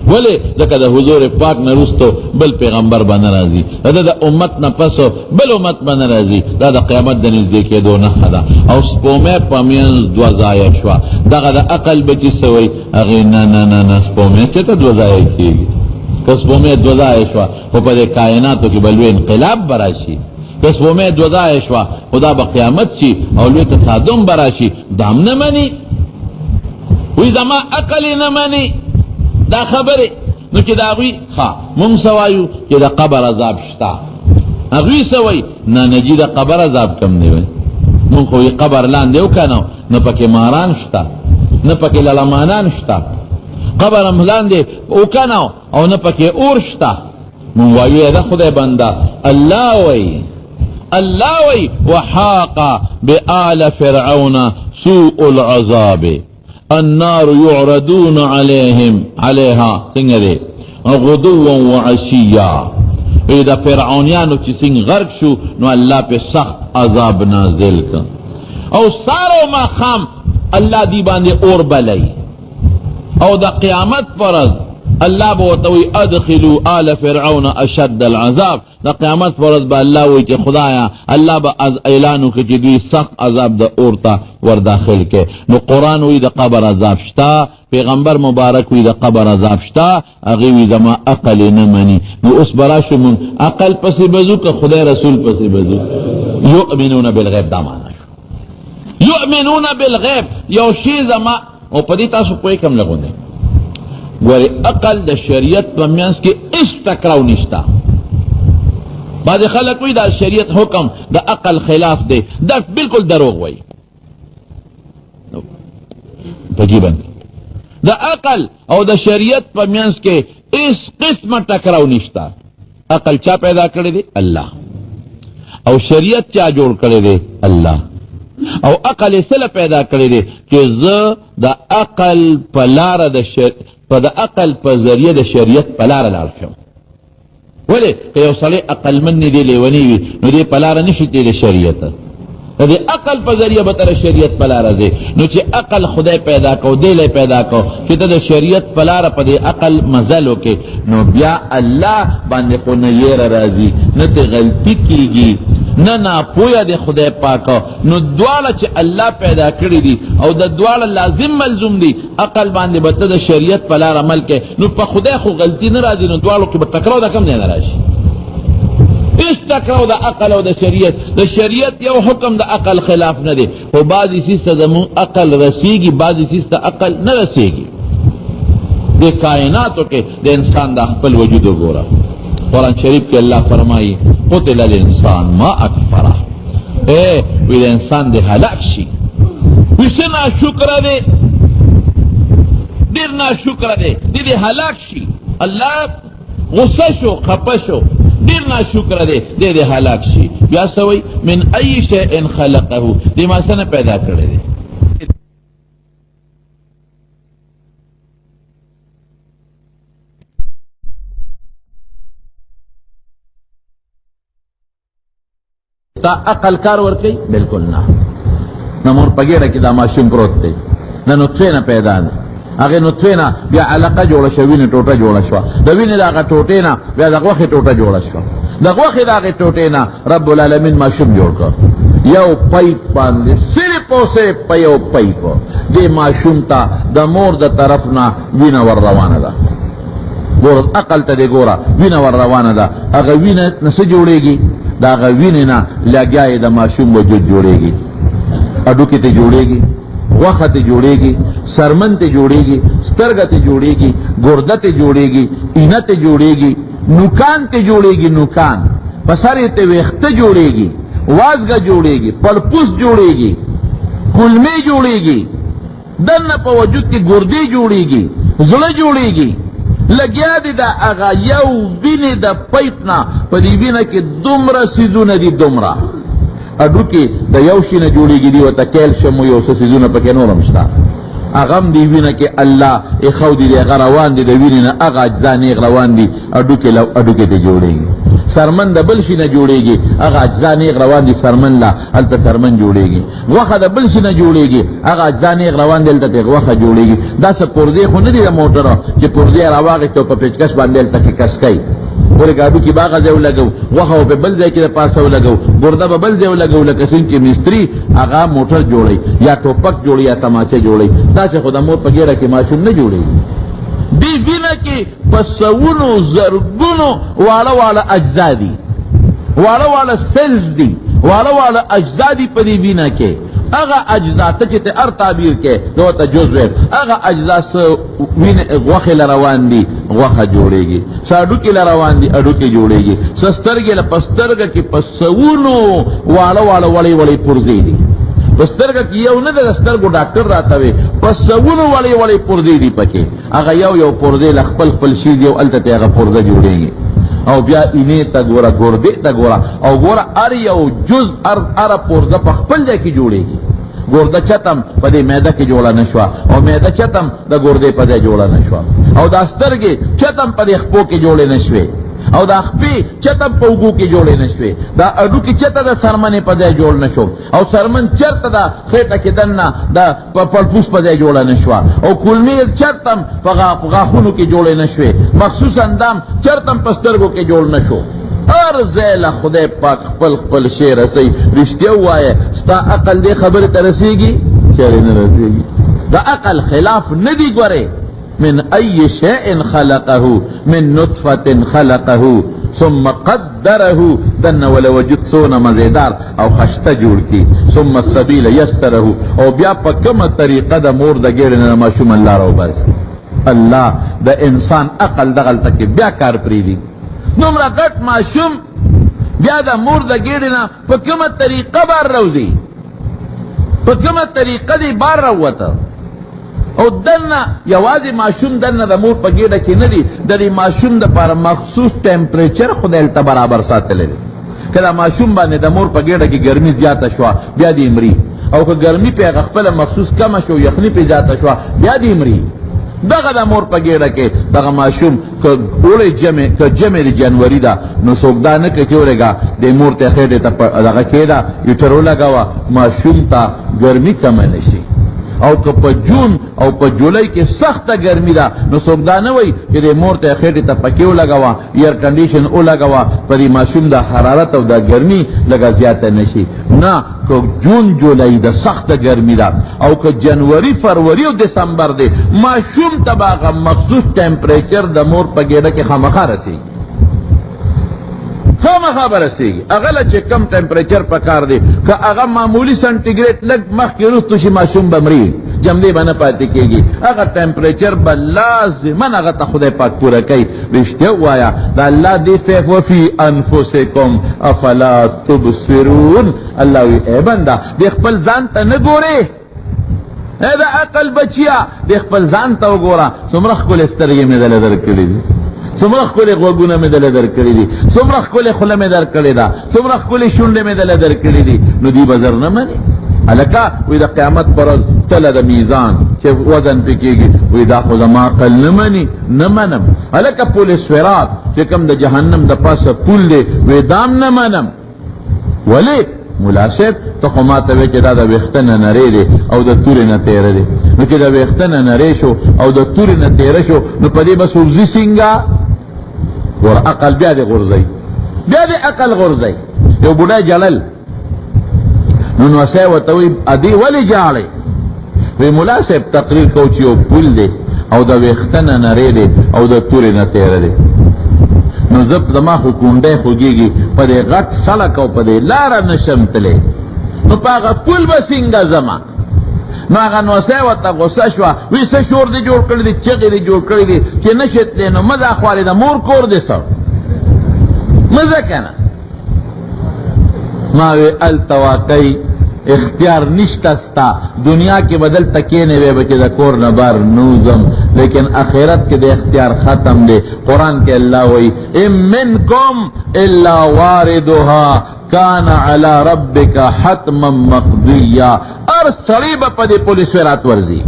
ولی دکا دا حضور پاک نرستو بل پیغمبر بنا رازی دا امت نپسو بل امت بنا رازی دا قیامت دا نزدې کې دو نخدا او سپومه پامینز 2 ځای شوا دا عقل بچی سوی اغی نا سپومه چتا 2 ځای کیږي که سپومه 2 ځای شوا خو په کائناتو کې بلوی انقلاب براشي پس وہ میں دوزا ایشوا خدا با قیامت شی اور لوی تصادم براشی دام نمانی وی دما عقلی نمانی دا خبری نو چی دا اغوی من سوایو چی دا قبر عذاب شتا اغوی سوای نا نجی دا قبر عذاب کم نیوی من خوی قبر لان دیو کنو نا پاکی ماران شتا نا پاکی للمانان شتا قبر املان دی او کنو او نا پاکی اور شتا من وایو دا خدای بندا اللہ وی اللہ وی وحاق بآل فرعون سوء العذاب النار يعرضون عليها سنگرے غدوا وعشیا اذا فرعونیانو چی سنگ غرق شو نو اللہ پہ سخت عذاب نازل کن او سارو ما خام اللہ دی باندے اور بلائی او دا قیامت پرز اللہ بوتوی ادخلوا آل فرعون اشد العذاب دا قیامت فرض با اللہ وی کہ خدایا اللہ با اعلانو کہ جدوی سخت عذاب دا اورتا ورداخل کے نو قرآن وی دا قبر عذاب شتا پیغمبر مبارک وی دا قبر عذاب شتا اغیوی دا ما عقل نمانی نو اس براشو من عقل پسی بزو کہ خدا رسول پسی بزو یؤمنون بالغیب دا مانا شو یؤمنون بالغیب یو شیز ما او پدی تاسو کوئی کم لگو دے گوری عقل دا شریعت پمینس کے اس ٹکراو نشتا بعض خلق وی دا شریعت حکم دا عقل خلاف دے دا بالکل دروغ وی تجیباً دا عقل او دا شریعت پمینس کے اس قسم ٹکراو نشتا عقل چا پیدا کرے دے اللہ او شریعت چا جوڑ کرے دے اللہ او عقل سل پیدا کرے دے کہ دا عقل پلار دا عقل پا ذریعہ دا شریعت پلار لارشو ولی کہ یو صلی عقل من دے لیونیوی نو دے پلار نشتی دے شریعت دے عقل پا ذریعہ بطر شریعت پلار دے نو چی عقل خدای پیدا کو دے لے پیدا کو چی تا دا شریعت پلار پا دے عقل مزلو کے نو بیا اللہ باندے کو نیر رازی نتی غلطی کی گی نا پویا دے خدای پاکا نو دوالا چی اللہ پیدا کری دی او دا دوالا لازم ملزم دی عقل باندے بتا دا شریعت پلار عمل کے نو پا خدای خو غلطی نرا دی نو دوالو کی بتکراو دا کم دینا راشی اس تکراو دا عقل او دا شریعت یو حکم دا عقل خلاف نہ دے او بعضی سیستا دا عقل رسیگی بعضی سیستا عقل نہ رسیگی دے کائناتو کے دے انسان دا خپل وجودو گورا قرآن شریف کے اللہ فرمائی قتل الانسان ما اکفرہ وی انسان دے ہلاک شی ویسے نا شکر دے دیر نا شکر دے ہلاک شی اللہ غصہ شو خپشو دیر نا شکر دے ہلاک شی بیا سوئی من ای شیئن خلقہو دی ما سن پیدا کرے دے تا عقل کار ورکی بالکل نہ مور پگیڑا کی دا معشوم پروت تے نہ نطفے نہ پیدا نہ اگر نطفے نہ بیا علاقہ جوڑا شو وین ٹوٹا جوڑا شو دا وین دا ٹوٹے نہ بیا دا غوخ ٹوٹا جوڑا شو دا غوخ دا ٹوٹے نہ رب العالمین معشوم جوڑ کر یو پائپ باندې صرف اوسه پیو پایپ دے معشوم تا دا مور دا طرف نہ وین ور روانه دا گور عقل تا دے گورا وین ور روانه دا اگر وین نس جوڑے گی دا غوین نا لگیای دا معشوم وجود جوڑے گی اڈو کی تے جوڑے گی غوښه ته جوړېږي، سرمن ته جوړېږي، سترګه ته جوړېږي، ګرده ته جوړېږي، اینه ته جوړېږي، نوکان ته جوړېږي، نوکان په سر یې ته ویښته جوړېږي، وازګه جوړېږي، پړپوس جوړېږي، کلمې جوړېږي، دنه په وجود کې ګردې جوړېږي، زړه جوړېږي. لګیا دي دا هغه یو وینې د پیپ نه په دې وینه کې دومره څیزونه دي، دومره اډوکې د یو شي نه جوړېږي، دي ورته کیلشیم یو څه څیزونه پکې نور هم شته، هغه هم دې وینه کې الله ایښودي دي، هغه روان دي د وینې نه، هغه اجزا نیغ روان دي، اډوکې ته جوړېږي. سرمن د بل شي نه جوړېږي، هغه اجزا نیغ روان دي سرمن لا، هلته سرمن جوړېږي. غوښه د بل شي نه جوړېږي، هغه اجزا نیغ روان دي، هلته پرې غوښه جوړېږي. داسې پرزې خو نه دي د موټرو چې پرزې راواغېستې او په پیچکش باندې هلته کې کس کوي، ورې ګاډو کې باغه ځای ولګو، غوښه به بل ځای کې د پاسه ولګو، ګرده به بل ځای ولګو، لکه څنګه چې مستري هغه موټر جوړوي یا ټوپک جوړوي یا تماچه جوړوي، داسې خو د مور په ګېډه کې ماشوم نه جوړېږي. دې وینه کې په سوونو زرګونو واړه واړه اجزا دي، واړه واړه سیلز دي، واړه واړه اجزا دي په دې وینه کې. هغه اجزا ته چې ته هر تعبیر کې نو ته جزء هغه اجزا وینه غوښه لروان دي، غوښه جوړېږي، ساډوکې لروان دي، اډوکې جوړېږي، سسترګې له پسترګه کې په سوونو واړه واړه وړې وړې پرزې دي. پسترګه کې یو نه د سترګو ډاکټر راته وي، په سوونو وړې وړې پرزې دي پکې، هغه یو پرزې له خپل شي دی او هلته هغه پرزه جوړېږي. او بیا اینې ته ګوره، ګردې ته ګوره، او ګوره هر یو جز هره پرزه په خپل ځای کې جوړېږي. ګرده چتم په دې معده کې جوړه نه شوه، او معده چتم د ګردې په ځای جوړه نه شوه، او دا سترګې چتم په دې خپو کې جوړې نه شوې، او دا خپې چتم په اوږو کې جوړې نه شوې، دا اډوکې چته د سرمنې په ځای جوړ نه شو، او سرمن چرته د خېټه کې دننه د پړپوس په ځای جوړه نه شوه، او کولمې چرتم په غاښونو کې جوړې نه شوې، مخصوص اندام چرتم په سترګو کې جوړ نه شو. هر ځای له خدای پاک خپل شی رسوي. رښتیا ووایه، ستا عقل دې خبرې ته رسېږي؟ چېرې نه رسېږي. د عقل خلاف نه دي. ګورې من ای شیء خلقه من نطفة خلقه ثم قدره، دنه ولا وجود څونه مزیدار او خشته جوړ کی، ثم السبیل یسره، او بیا په کومه طریقه د مور د ګېډې نه ماشوم الله راوباسي. الله د انسان عقل دغلته کې بیا کار پرېږدي. دومره غټ ماشوم بیا د مور د ګېډې نه په کومه طریقه بار راوځي، په کومه طریقه دی بار راووته. او دنه یوازې ماشوم دنه د مور په ګېډه کې نه دی، د دې ماشوم دپاره مخصوص ټمپریچر خدای هلته برابر ساتلی دی. که دا ماشوم باندې د مور په ګېډه کې ګرمي زیاته شوه بیا دې مري، او که ګرمي پې هغه خپله مخصوص کمه شو، یخني پې زیاته شوه بیا دې مري. دغه د مور په ګېډه کې دغه ماشوم که اوړی جمع د جنوري ده، نو څوک دا نه کوي چې ورېږه د مور ته خېټې ته دغه کېده هیټر ولګوه، ماشوم ته ګرمي کمه نه شي. او که په جون او په جولای کې سخته ګرمي ده، نو څوک دا نه وایي چې د مور ته خېټې ته پکې ولګوه، ایر کنډیشن ولګوه، په دې ماشوم د حرارت او د ګرمي لږه زیاته نه شي. نه، که جون جولای د سخته ګرمي ده، او که جنوري فروری او دسمبر دی، ماشوم ته به هغه مخصوص ټمپریچر د مور په ګېډه کې خامخا رسېږي، خامخا به رسېږي. هغه له چې کم ټمپریچر پکار دی، که هغه معمولي سنټیګریډ لږ مخکې وروستو شي، ماشوم به مري، جمدې به نه پاتې کېږي. هغه ټمپریچر به لازما هغه ته خدای پاک پوره کوي. رښتیا ووایه، د الله دې فیف وفي انفسکم افلا تبصرون. الله وی ای بنده، دې خپل ځان ته نه ګورې، ای د عقل بچیا، دې خپل ځان ته وګوره. څومره ښکلې سترګې مې دله درکړي دي، څومره ښکلې غوږونه مې دله درکړي دي، څومره ښکلې خوله مې درکړې ده، څومره ښکلې شونډې مې دله درکړي دي، نو دوی به زر نه مني. هلکه وایي د قیامت پر ورځ تله د میزان چې وزن پې کېږي، وایي دا خو زما عقل نه مني، نه منم. هلکه پل صراط چې کوم د جهنم د پاسه پول دی، وایي دام نه منم. ولې؟ ملا صاحب ته خو ما ته وایې چې دا د ویښته نه نرې دی او د تورې نه تېره دی، نو چې د ویښته نه نرې شو او د تورې نه تېره شو، نو په دې به سوځي څنګه؟ ګوره عقل بیا دې غورځوي، بیا دې عقل غورځوي. یو بوډا جړل، نو نوسی ورته وایي ادې ولې جاړئ؟ وایي ملا صاحب تقریر کوو چې یو پل دی او د ویښته نه نرې دی او د تورې نه تېره دی، نو زه زما خو کونډی خوږېږي، په دې غټ سړک او په دې لاره نشم تلی، نو په هغه پل به څنګه ځمه؟ نو هغه نوسی ورته غصه شوه وی څه شور دې جوړ کړی دی چغې دې جوړ کړی دی چې نه شې تللی نو مه ځه خوارې د مور کور دې څه مه ځه که نه ما وی هلته واقعي اختیار نشته ستا دنیا کې بدل تکینې وی به چې د کور نه بار نوزم لیکن آخرت کې د اختیار ختم دی قرآن کې الله وی ان منکم الا واردها کان علی ربک حتما مقضیا هر سړی به په دې پل صراط ورځي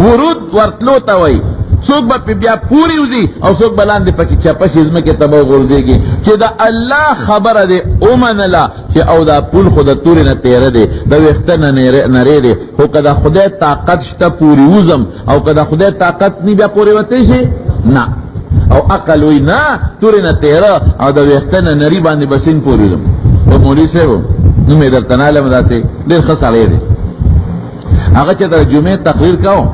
ورود ورتلو ته وی څوک به بیا پوری وځي او څوک به لاندې پکې چپه شي ځمکې ته به وغورځېږي چې د الله خبره دی ومنله چې او دا پول خو د تورې نه تیره دی د ویښته نه نرې دی خو که د خدای طاقت شته پورې وځم او که د خدای طاقت نی بیا پورې وتی شي نه او عقل وی نه تورې نه تیره او د ویښته نه نري باندې به سیند پورې وځم په مولوي صاحب نوم یې درته نالم داسې ډېر ښه سړی دی هغه چې د جمعې تقریر کوم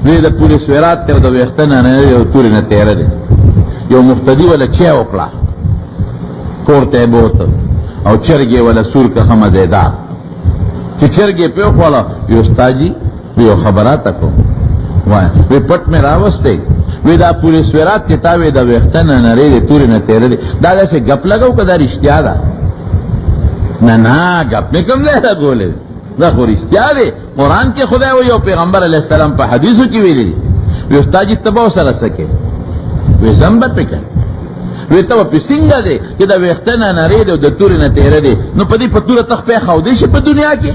وی د پول صراط ته د ویښته نه نري او تورې نه تیره دی یو مقتدي ولا چای وکړه کور ته یې بوته او چرګې ولا سور که ښه مزېدار چې چرګې پرېښوله وی استاد جي وی یو خبره ته کوم وایه وی پټ مې راوستی وی دا پول صراط چې تا وی د ویښته نه نري دی تورې نه تیره دی دا داسې ګپ لګو که دا رښتیا ده نه نه ګپ مې کوم ځای لګولی دا خو رښتیا دی قرآن کې خدای وی او پیغمبر علیه السلام په حدیثو کې ویلی دی وی استاد جي ته به ورسره څه کوې وی ځم به پې کوې وی ته به پې څنګه دی چې د ویښته نه نرۍ دی او د تورې نه تیره دی نو په دې په توره ته خپې ښودی شي په دنیا کې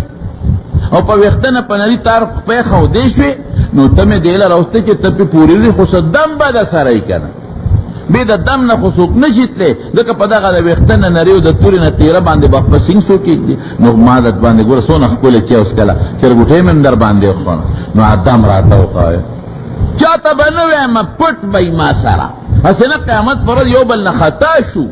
او په ویښته نه په نري تار خپې ښودی شوې نو ته مې دې له راوسته چې ته پې پورې وي خو څه دم به د سره یې که نه بې د دم نه خو څوک نه شي تللی ځکه په دغه د ویښته نه نرۍ او د تورې نه تیره باندې به خپه سینګ څوک کېږدي نو ما د باندې ګوره څونه ښکلې چای وڅکله چرګوټۍ مې هم در باندې وخوړه نو ادم راته وښایه چاته به نه وایم پټ به ما سره هسې نه قیامت پر ورځ یو بل نه خطا شو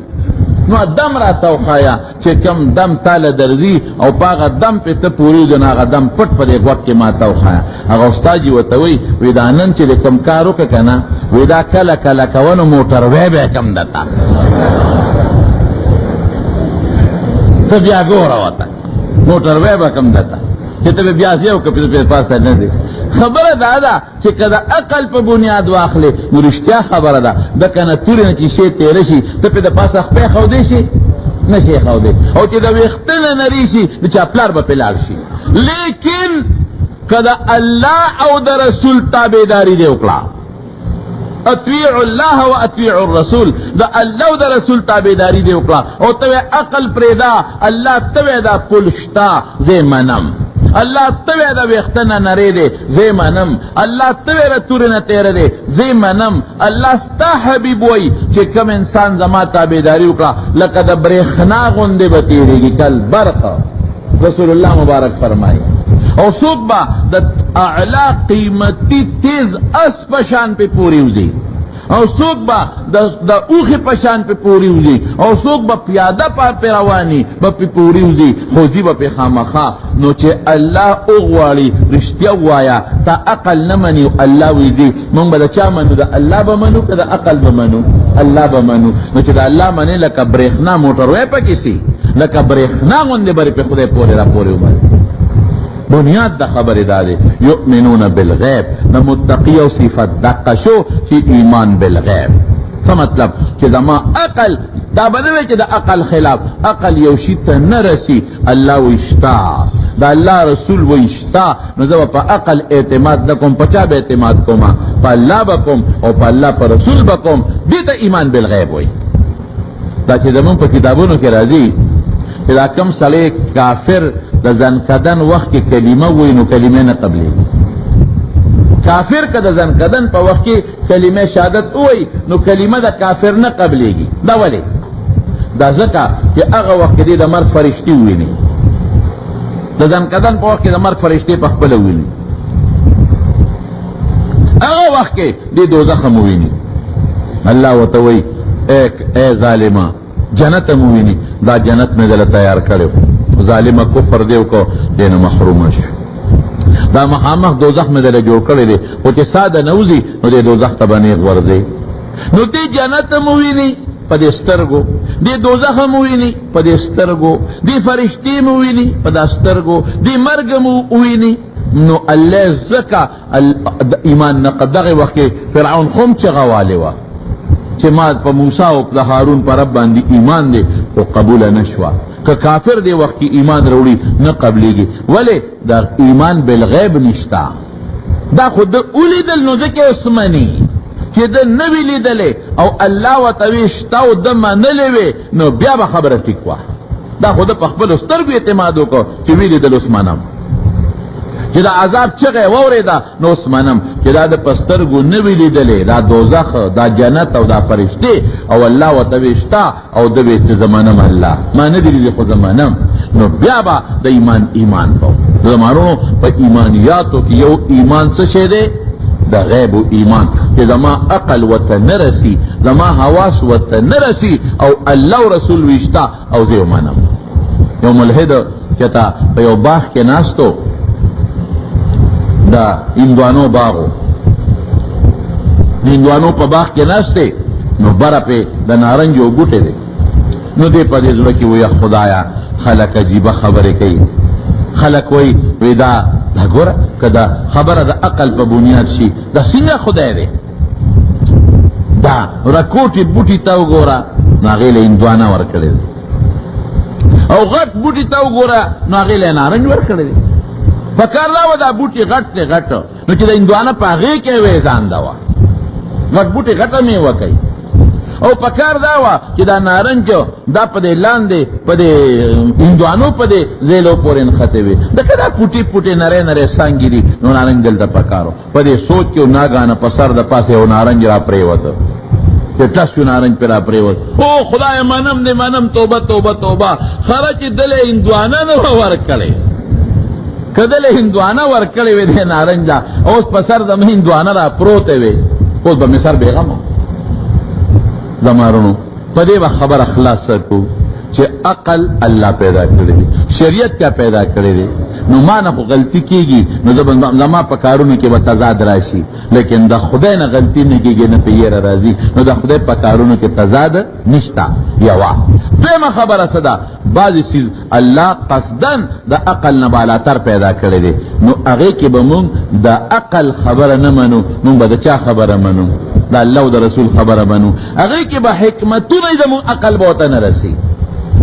نو دم راته وښایه چې کوم دم تاله درځي او په هغه دم پې ته پورېږي نو هغه دم پټ په دې غوږ کې ماته وښایه هغه استاد جي ورته وی دا نن چې د کوم کار وکړه که نه وی دا کله کله کوه نو موټروی به یې کم درته ته بیا ګوره ورته موټروی به کم درته چې ته به بیا ځې او که پې پاسه نه دی خبره دا ده چې که د عقل په بنیاد واخلې نو رښتیا خبره ده د که نه تورې نه چې شی تیره شي ته پې د پاسه خپې ښودی شي نه شي ښودی او چې د ویښته نه نري شي د چا پلار به پې لاړ شي لیکن که د الله او د رسول تابعداري دې وکړه اطیعوا الله و اطیعوا الرسول دا الله و دا رسول تابعداري دې وکړه او ته عقل پرېږده الله ته دا پل شته زه منم الله توی دا ویښته نه نرۍ دی زه منم الله توی د تورې نه تیره دی زه منم الله ستا حبیب وایي چې کوم انسان زما تابعداري وکړه لکه د برېښنا غوندې به تېرېږي کالبرق رسول الله مبارک فرمایي او څوک به د اعلی قیمتي تیز اس په شان پې پورې وځي او څوک به د اوښې په شان پې پورې وځي او څوک به پیاده پې رواني به پې پورې وځي خو ځي به پې خامخا نو چې الله وغواړي رښتیا ووایه تا عقل نه مني الله وی ځي مونږ به د چا منو د الله به منو که د عقل به منو الله به منو نو چې د الله منې لکه برېښنا موټروی پکې سي لکه برېښنا غوندې به پې خدای پورې را پورې وباسي بنیاد دا خبر داده یؤمنون بالغیب دا متقی و صفت دقا شو چی ایمان بالغیب سا مطلب چی دا ما عقل دا بدوی چی دا عقل خلاف عقل یوشی تا نرسی اللہ وشتا دا اللہ رسول وشتا نو پا عقل اعتماد نکم پچا با اعتماد کما پا اللہ بکم او پا اللہ پا رسول بکم دیتا ایمان بالغیب ہوئی دا چی دا من پا کتابونو کی رازی دا کم سلے کافر د زنکدن وخت کې کلمه وای نو کلمه نه قبلې کافر که د زنکدن په وخت کې کلمه شهادت وای نو کلمه د کافر نه قبلېږي دا ولې دا ځکه چې هغه وخت کې د مرګ فرشتي وویني د زنکدن په وخت کې د مرګ فرشتي په خپله وویني هغه وخت کې د دوزخ هم وویني الله ورته وایي ای ظالمه جنت هم وویني دا جنت مې دله تیار کړی ظالمه کفر دیو کو دینه محروم شو دا مخامخ دوزخ مې دله جوړ کړی دی خو چې ساده نه وځي نو د دوزخ ته به نیغ ورځي نو دې جنت هم وویني په په دې سترګو، دې دوزخ هم وویني په دې سترګو، دې فرشتې مو وویني په دا سترګو، دې مرګ مو وویني. نو الله زکا ایمان نقد دغه وخت کې فرعون خم چغه والي وه چې ما په موسی او په هارون پر رب باندې ایمان دی او قبول نشوا. که کافر دی وخت کې ایمان وروړي نه قبليږي. ولې دا ایمان بالغیب نشتا، دا خود اولیدل نو ځکه عثماني چې د نوی لیدلې او الله وتوي شتا او د منلې وي نو بیا به خبره ټیک وه. دا خود په خپل سترګو اعتماد وکړو چې ویلې د عثمانم چې دا عذاب چغه ووریدا نو عثمانم چې دا د پسترګو نه ویلې دلې، دا دوزخ، دا جنت او دا فرشتي او الله وتوي شتا او د وې زمانم الله ما نه دی خو زمانم. نو بیا به د ایمان په زمانو په ایمانیاتو کې یو ایمان څه شه دی د غیب ایمان چې زما عقل وته نرسي، زما حواس وته نرسي او الله رسول وشتا او زه منم. یو ملحد چتا په یو باغ کې ناستو، دا هندوانو باغو، هندوانو په باغ کې ناشته نو بره په د نارنج او بوټي دي. نو دې په دې ځل کې وي خدایا خلک عجیب خبره کوي. خلک وي دا ګوره کدا خبره د عقل په بنیاد شي دا څنګه خدای دی. دا راکوټي بوټي تا وګوره ناغه له هندوانا ورکړي او غټ بوټي تا وګوره ناغه له نارنج ورکړي. بکار دا و دا بوټي غټ ته غټ نو چې د هندوانا په هغه کې وې ځان دا و غټ بوټي غټه مې وکړي او پکار دا و چې دا نارنج دا په دې لاندې په دې هندوانو په دې زیلو پورې نخته وي دا کدا پوټي پوټي نره نره سانګيري نو نارنج دلته پکارو په دې سوچ کې ناګانه په سر د پاسه او نارنج را پریوته چې تاسو نارنج پر را پریوت. او خدای منم دې منم توبه توبه توبه خرج دله هندوانا نو ورکړي کدل هندوانا ورکړې وې د نارنج اوس په سر د هندوانا را پروت وي اوس به مصر بیغم زمارونو په دې خبر اخلاص کو چې عقل الله پیدا کړی، شریعت کیا پیدا کړی دی. نو ما نه غلطی کیږي نو زما په کارونو کې به تضاد راشي، لیکن د خدای نه غلطی نه کیږي نه پیره راځي. نو د خدای په کارونو کې تضاد نشتا. یوا دویمه خبره صدا بعضی چیز الله قصدن د عقل نه بالاتر پیدا کړی دی. نو هغه کې به مونږ د عقل خبره نه منو، مونږ به د چا خبره منو؟ د الله او د رسول خبره منو. هغه کې به حکمتونه زموږ عقل به ته نه رسي،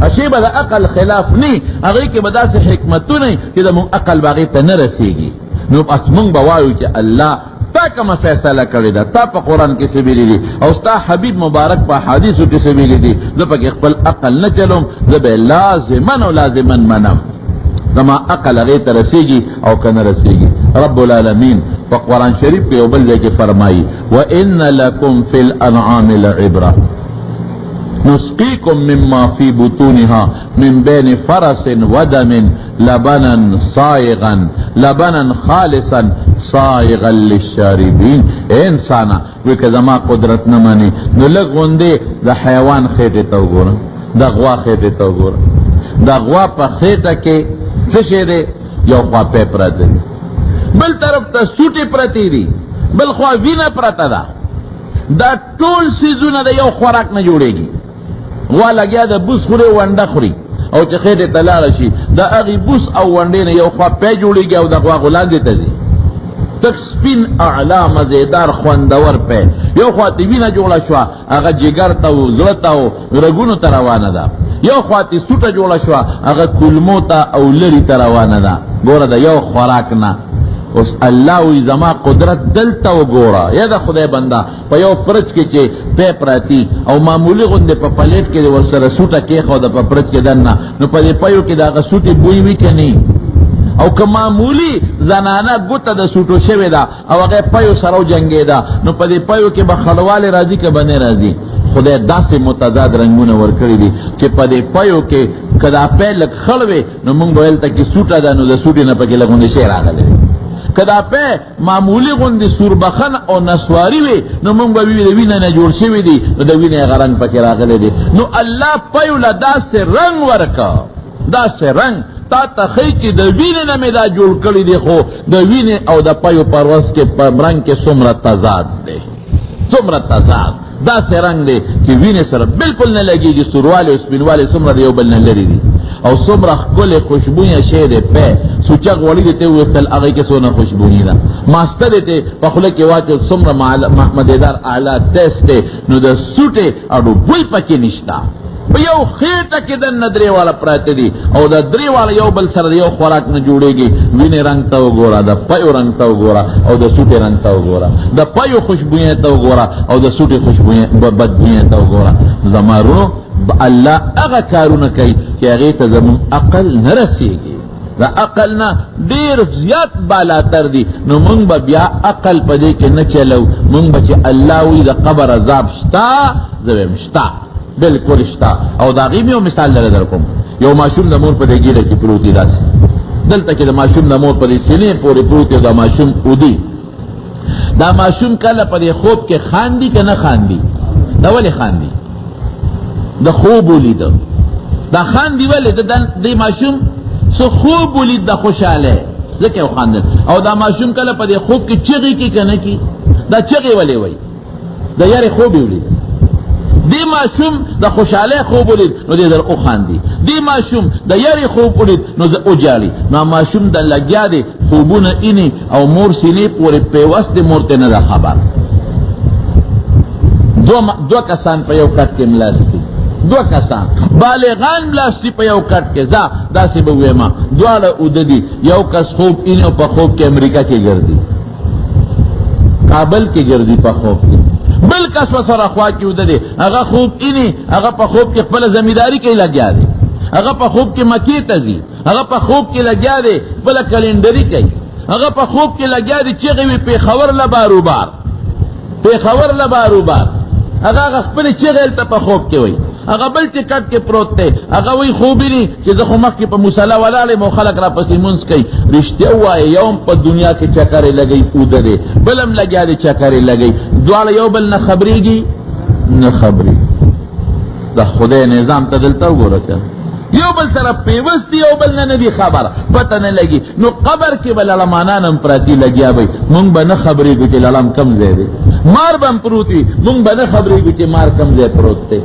اشی به د عقل خلاف نی، هغه کې به داسې حکمتونه چې زموږ عقل باغې ته نه رسیږي. نو پس مونږ به وایو چې الله تا کومه فیصله کړې ده، تا په قرآن کې څه ویلي دي او ستا حبیب مبارک په حدیثو کې څه ویلي دي. زه پکې خپل عقل نه چلوم، زه به لازمن او لازمن منم. زما عقل هغې ته رسیږي او که نه رسیږي. رب العالمین په قرآن شریف کې یو بل ځای کې فرمایي وَإِنَّ لَكُمْ فِي الْأَنْعَامِ لَعِبْرَةً نسقيكم مما في بطونها من بين فرس ودم لبنا صائغا لبنا خالصا صائغا للشاربين. اے انسانا وی که زما قدرت نه مانی نو لږ غوندې د حیوان خېټې ته وګوره، د غوا خېټې ته وګوره. د غوا په خېټه کې څه شی دی؟ یو خوا پی پرته دی، بل طرف ته سوټې پرتې دي، بل خوا وینه پرته ده. دا ټول سیزونه د یو خوراک نه جوړېږي. غوا لګیا د بوس خوري ونډه خوري او چې خېټې ته لاړه شي د هغې بوس او ونډې نه یو خوا پی جوړېږي او د غوا غولاندې ته ځي تک سپین اعلی مزیدار خوندور پی. یو خوا ته وینه جوړه شوه هغه جګر ته و زړه ته و رګونو ته روانه ده، یو خوا ته سوټه جوړه شوه هغه کولمو ته او لرې ته روانه ده. ګوره د یو خوراک نه. اوس الله وی زما قدرت دلته وګوره. یا د خدای بنده په یو فرج کې چې پی پراتی او معمولی غوندې په پلیټ کې ورسره سوټه کېښوده په فرج کې دننه، نو په دې پیو کې د هغه سوټې بوی وي که نه؟ او که معمولی زنانه ګوته د سوټو شوې ده او هغه پیو سره وجنګېده نو په دې پیو کې به خړوالی راځي که به نه راځي؟ خدای داسې متضاد رنګونه ورکړي دي چې په دې پیو کې که دا پی لږ خړ وي نو موږ به ویل ته کې سوټه ده نو د سوټې نه پکې لږ غوندې شی راغلی دی. کدا په معمولی غوندې سوربخن او نسواری وي نو موږ به وی د وینې نه جوړ شوي دي نو د وینې هغه رنګ پکې راغلی دی. نو الله پیوله داسې رنګ ورکړه، داسې رنګ تا ته ښیي چې د وینې نه مې دا جوړ کړي دي، خو د وینې او د پیو پرورس کې په رنګ کې څومره تضاد دی. څومره تضاد داسې رنګ دی چې وینې سره بالکل نه لګېږي، سوروالی او سپینوالی څومره د یو بل نه لرې دي، او څومره ښکلې خوشبویه شی دی پی سوچک غوړي دې ته وویستل هغې کې څونه خوشبویي ده، ماسته دې ته په خوله کې واچول څومره مدیدار اعلی ټیسټ دی، نو د سوټې اډو بوی پکې نشته. په یو خېټه کې دننه درې واړه پراته دي او د درې واړه یو بل سره د یو خوراک نه جوړېږي. وینې رنګ ته وګوره، د پیو رنګ ته وګوره او د سوټې رنګ ته وګوره، د پیو خوشبویۍ ته وګوره او د سوټې بدبویۍ ته وګوره. زما وروڼو الله هغه کارونه کوي چې هغې ته زموږ عقل نه رسېږي، د عقل نه ډېر زیات بالاتر دي. نو موږ به بیا عقل په دې کې نه چلو، موږ به چې الله وایي د قبر عذاب شته، زه به یم شته، بالکل شته. او د هغې مې یو مثال لره در کوم. یو ماشوم د مور په دې ګېډه کې پروت دی، داسې دلته کې د ماشوم د مور په دې سینې پورې پروت دی، د ماشوم اودي. دا ماشوم کله په دې خوب کې خاندي که نه خاندي؟ دا ولې خاندي؟ د خوب ولیده، دا خاندي ولې؟ د دې ماشوم څه خوب ولید د خوشحاله ځکه یې وخاندل. او دا ماشوم کله په دې خوب کې چغې کې که نه کي؟ دا چغې ولې وایي؟ د یارې خوب یې ولید. دی ماشوم د خوشحاله خوب ولید نو دې در وخاندي، دی ماشوم د یارې خوب ولید نو وجاړي. نو ماشوم د لګیا دی خوبونه اینې او مور سینې پورې پیوست دی، مور ته نه ده خبر. دو کسان په یو کټ کې ملاستی، دو کسان بالغان ملاستی په یو کټ کې. ځه داسې به ویما دواړه اوده دي، یو کس خوب اینې او په خوب کې امریکا کې ګرځي، کابل کې ګرځي په خوب کې، بل کس سره خوا کې اوده دی، هغه خوب اینې، هغه په خوب کې خپله زمینداري کوي لګیا دی، هغه په خوب کې مکې ته ځي، هغه په خوب کې لګیا دی خپله کلنډري کوي، هغه په خوب کې لګیا دی چغې وي پېښور له باروبار، پېښور له باروبار، هغه خپلې چغې هلته په خوب کې وایي. هغه بل چې کټ کې پروت دی هغه وایي خوب ویني چې زه خو مخکې په مصله ولاړ یم او خلک را پسې مونځ کوي. رښتیا ووایه یو هم په دنیا کې چکرې لګوي اوده دی، بل هم لګیا دی چکرې لګوي، دواړه یو بل نه خبرېږي نه خبرېږي. د خدای نظام ته دلته وګوره که یو بل سره پیوست دی، یو بل نه دی خبر، پته نه لګي. نو قبر کې به لړمانان هم پراتی لګیا وي، مونږ به نه خبرېږو چې لړم کم ځای دی، مار به هم پروت وي، مونږ به نه خبرېږو چې مار کم ځای پروت دی.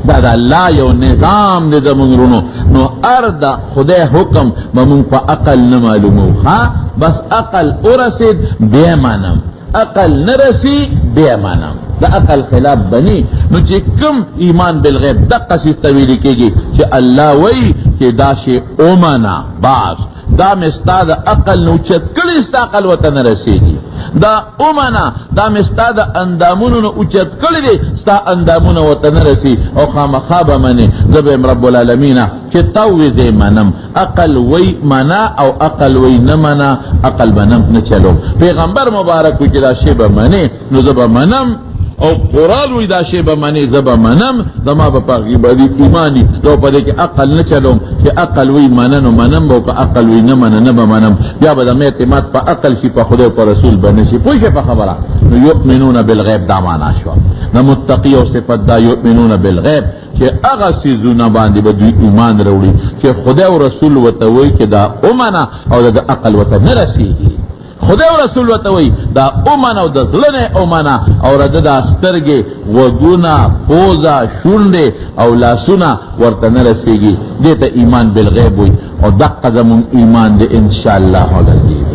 دا د الله یو نظام دی زمونږ وروڼو. نو هر د خدای حکم به مونږ په عقل نه معلومو. ها بس عقل ورسید بیا منم، عقل نه رسی بیا منم، د عقل خلاف بنی. نو چې کوم ایمان بالغیب دقه سیز ته ویل کېږي چې الله وایي چې دا شی ومنه، باز دا مې ستا د عقل نه اوچت کړي، ستا عقل ورته نه رسېږي. دا ومنه دا مې ستا د اندامونو نه اوچت کړي دي، ستا اندامونه ورته نه رسي، او خامخا به منې. زه به یم رب العالمینه چې تا ووایې زه یې منم. عقل وی منه او عقل وی نه منه، عقل به نه چلوم. پیغمبر مبارک وی چې دا شی به منې نو زه به منم، او قرآن وی دا شی به منې زه به منم، زما به په هغې باندې ایمان وي. زه په دې کې عقل نه چلوم چې عقل وی منه نو منم به، او که عقل وی نه منه نه به منم. بیا به زما اعتماد په عقل شي، په خدای او په رسول به نه شي. پوه شئ په خبره؟ نو یؤمنون بالغیب دا معنا شوه. د متقي او صفت دا یؤمنون بالغیب چې هغه څیزونه باندې به دوی ایمان راوړي چې خدای او رسول ورته وایي چې دا ومنه او د عقل ورته نه رسېږي. خدای او رسول ورته وایي دا ومنه او د زړه نه ومنه، او رده دا سترګې غوږونه پوزه شونډې او لاسونه ورته نه رسېږي. دې ته ایمان بالغیب وایي، او دقه زمونږ ایمان دی انشاءالله علیه.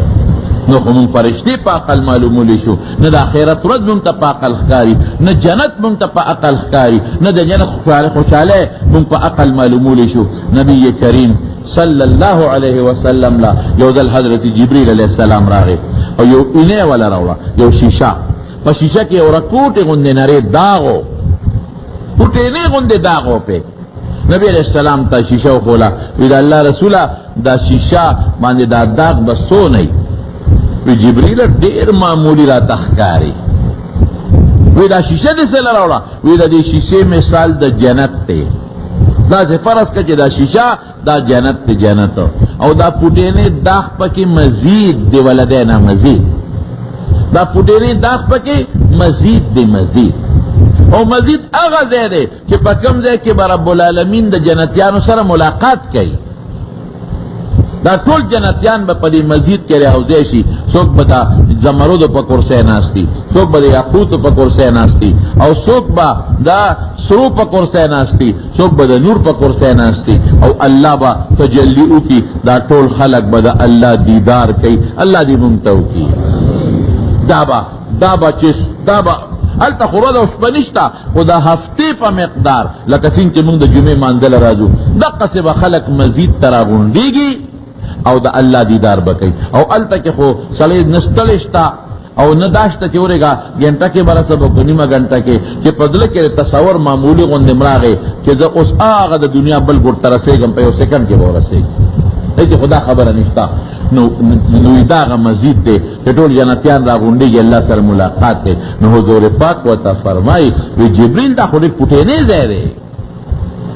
نو خو مونږ فرشتې په عقل معلومولی شو، نه د آخرت ورځ مونږ ته په عقل ښکاري، نه جنت مونږ ته په عقل ښکاري، نه د جنت خوشحالی مونږ په عقل معلومولی شو. نبی کریم صلی الله علیه وسلم لا یو ځل حضرت جبریل علیه السلام راغی او یو اینې ولا راوړه، یو شیشه، په شیشه کې یو رکوټې غوندې نرې داغ و، پوټینې غوندې داغ و پې. نبی علیہ السلام ته شیشه وښوله، وی د الله رسوله دا شیشه باندې دا داغ به څو نه وی جبریل ډیر معمولی را تخکاری. وی دا شیشه دې څه راوړه؟ وی دا دې شیشې مثال د جنت دی. دا چې فرض کړه چې دا شیشه دا جنت دی، جنت، او دا پوټینې داغ پکې مزید دی، ولدینا مزید، دا پوټینې داغ پکې مزید دی، مزید. او مزید هغه ځای دی چې په کوم ځای کې به رب العالمین د جنتیانو سره ملاقات کوي. دا ټول جنتیان به په دې مسجد کې راوځي شي. څوک به د زمرودو په کرسۍ ناستي، څوک به د یاقوتو په کرسۍ ناستي، او څوک به د سرو په کرسۍ ناستي، څوک به د نور په کرسۍ ناستي، او الله به تجلی وکړي. دا ټول خلق به د الله دیدار کوي. الله دې موږ ته وکړي. دا به هلته خو ورځ او شپه نشته، خو د هفتې په مقدار لکه څنګه چې موږ د جمعې مانځله راځو، دقسې به خلک مسجد ته راغونډېږي او د الله دیدار به کوي. او هلته کې خو سړی نه ستړی شته او نه دا شته چې ورېږه ګنټه کې به رسبه کو نیمه ګنټه کې چې په زړه کې تصور معمولي غوندې مراغې چې زه اوس هغه د دنیا بل ګوټ ته رسېږم، په یو سیکنډ کې به ورسېږي. دې خدا خبره نشته. نو دا هغه مسجد دی چې ټول جنتیان راغونډېږي، الله سره ملاقات کوي. نو حضور پاک ورته فرمایي وی جبریل دا خو ډېر پټینی ځای دی،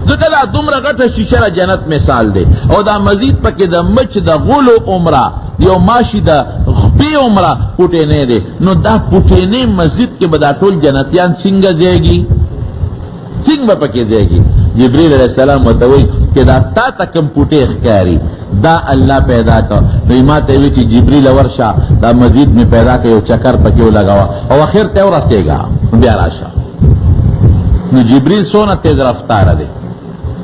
ځکه دا دومره غټه شیشه د جنت مثال دی. او دا مسجد پکې د مچ د غولو عمره، یو ماشي د خپې عمره پټینی دی. نو دا پټینی مسجد کې به دا ټول جنتیان څنګه ځایږي، څنګه به پکې ځایږي؟ جبریل علیہ السلام ورته وایي چې دا تا ته کوم پټی ښکاري دا الله پیدا کړ. نو ما ته وی چې جبریل ورشه دا مسجد می پیدا کړ، یو چکر پکې ولګاوه او اخر ته ورسېږه بیا راشه. نو جبریل څونه تیز رفتاره دی،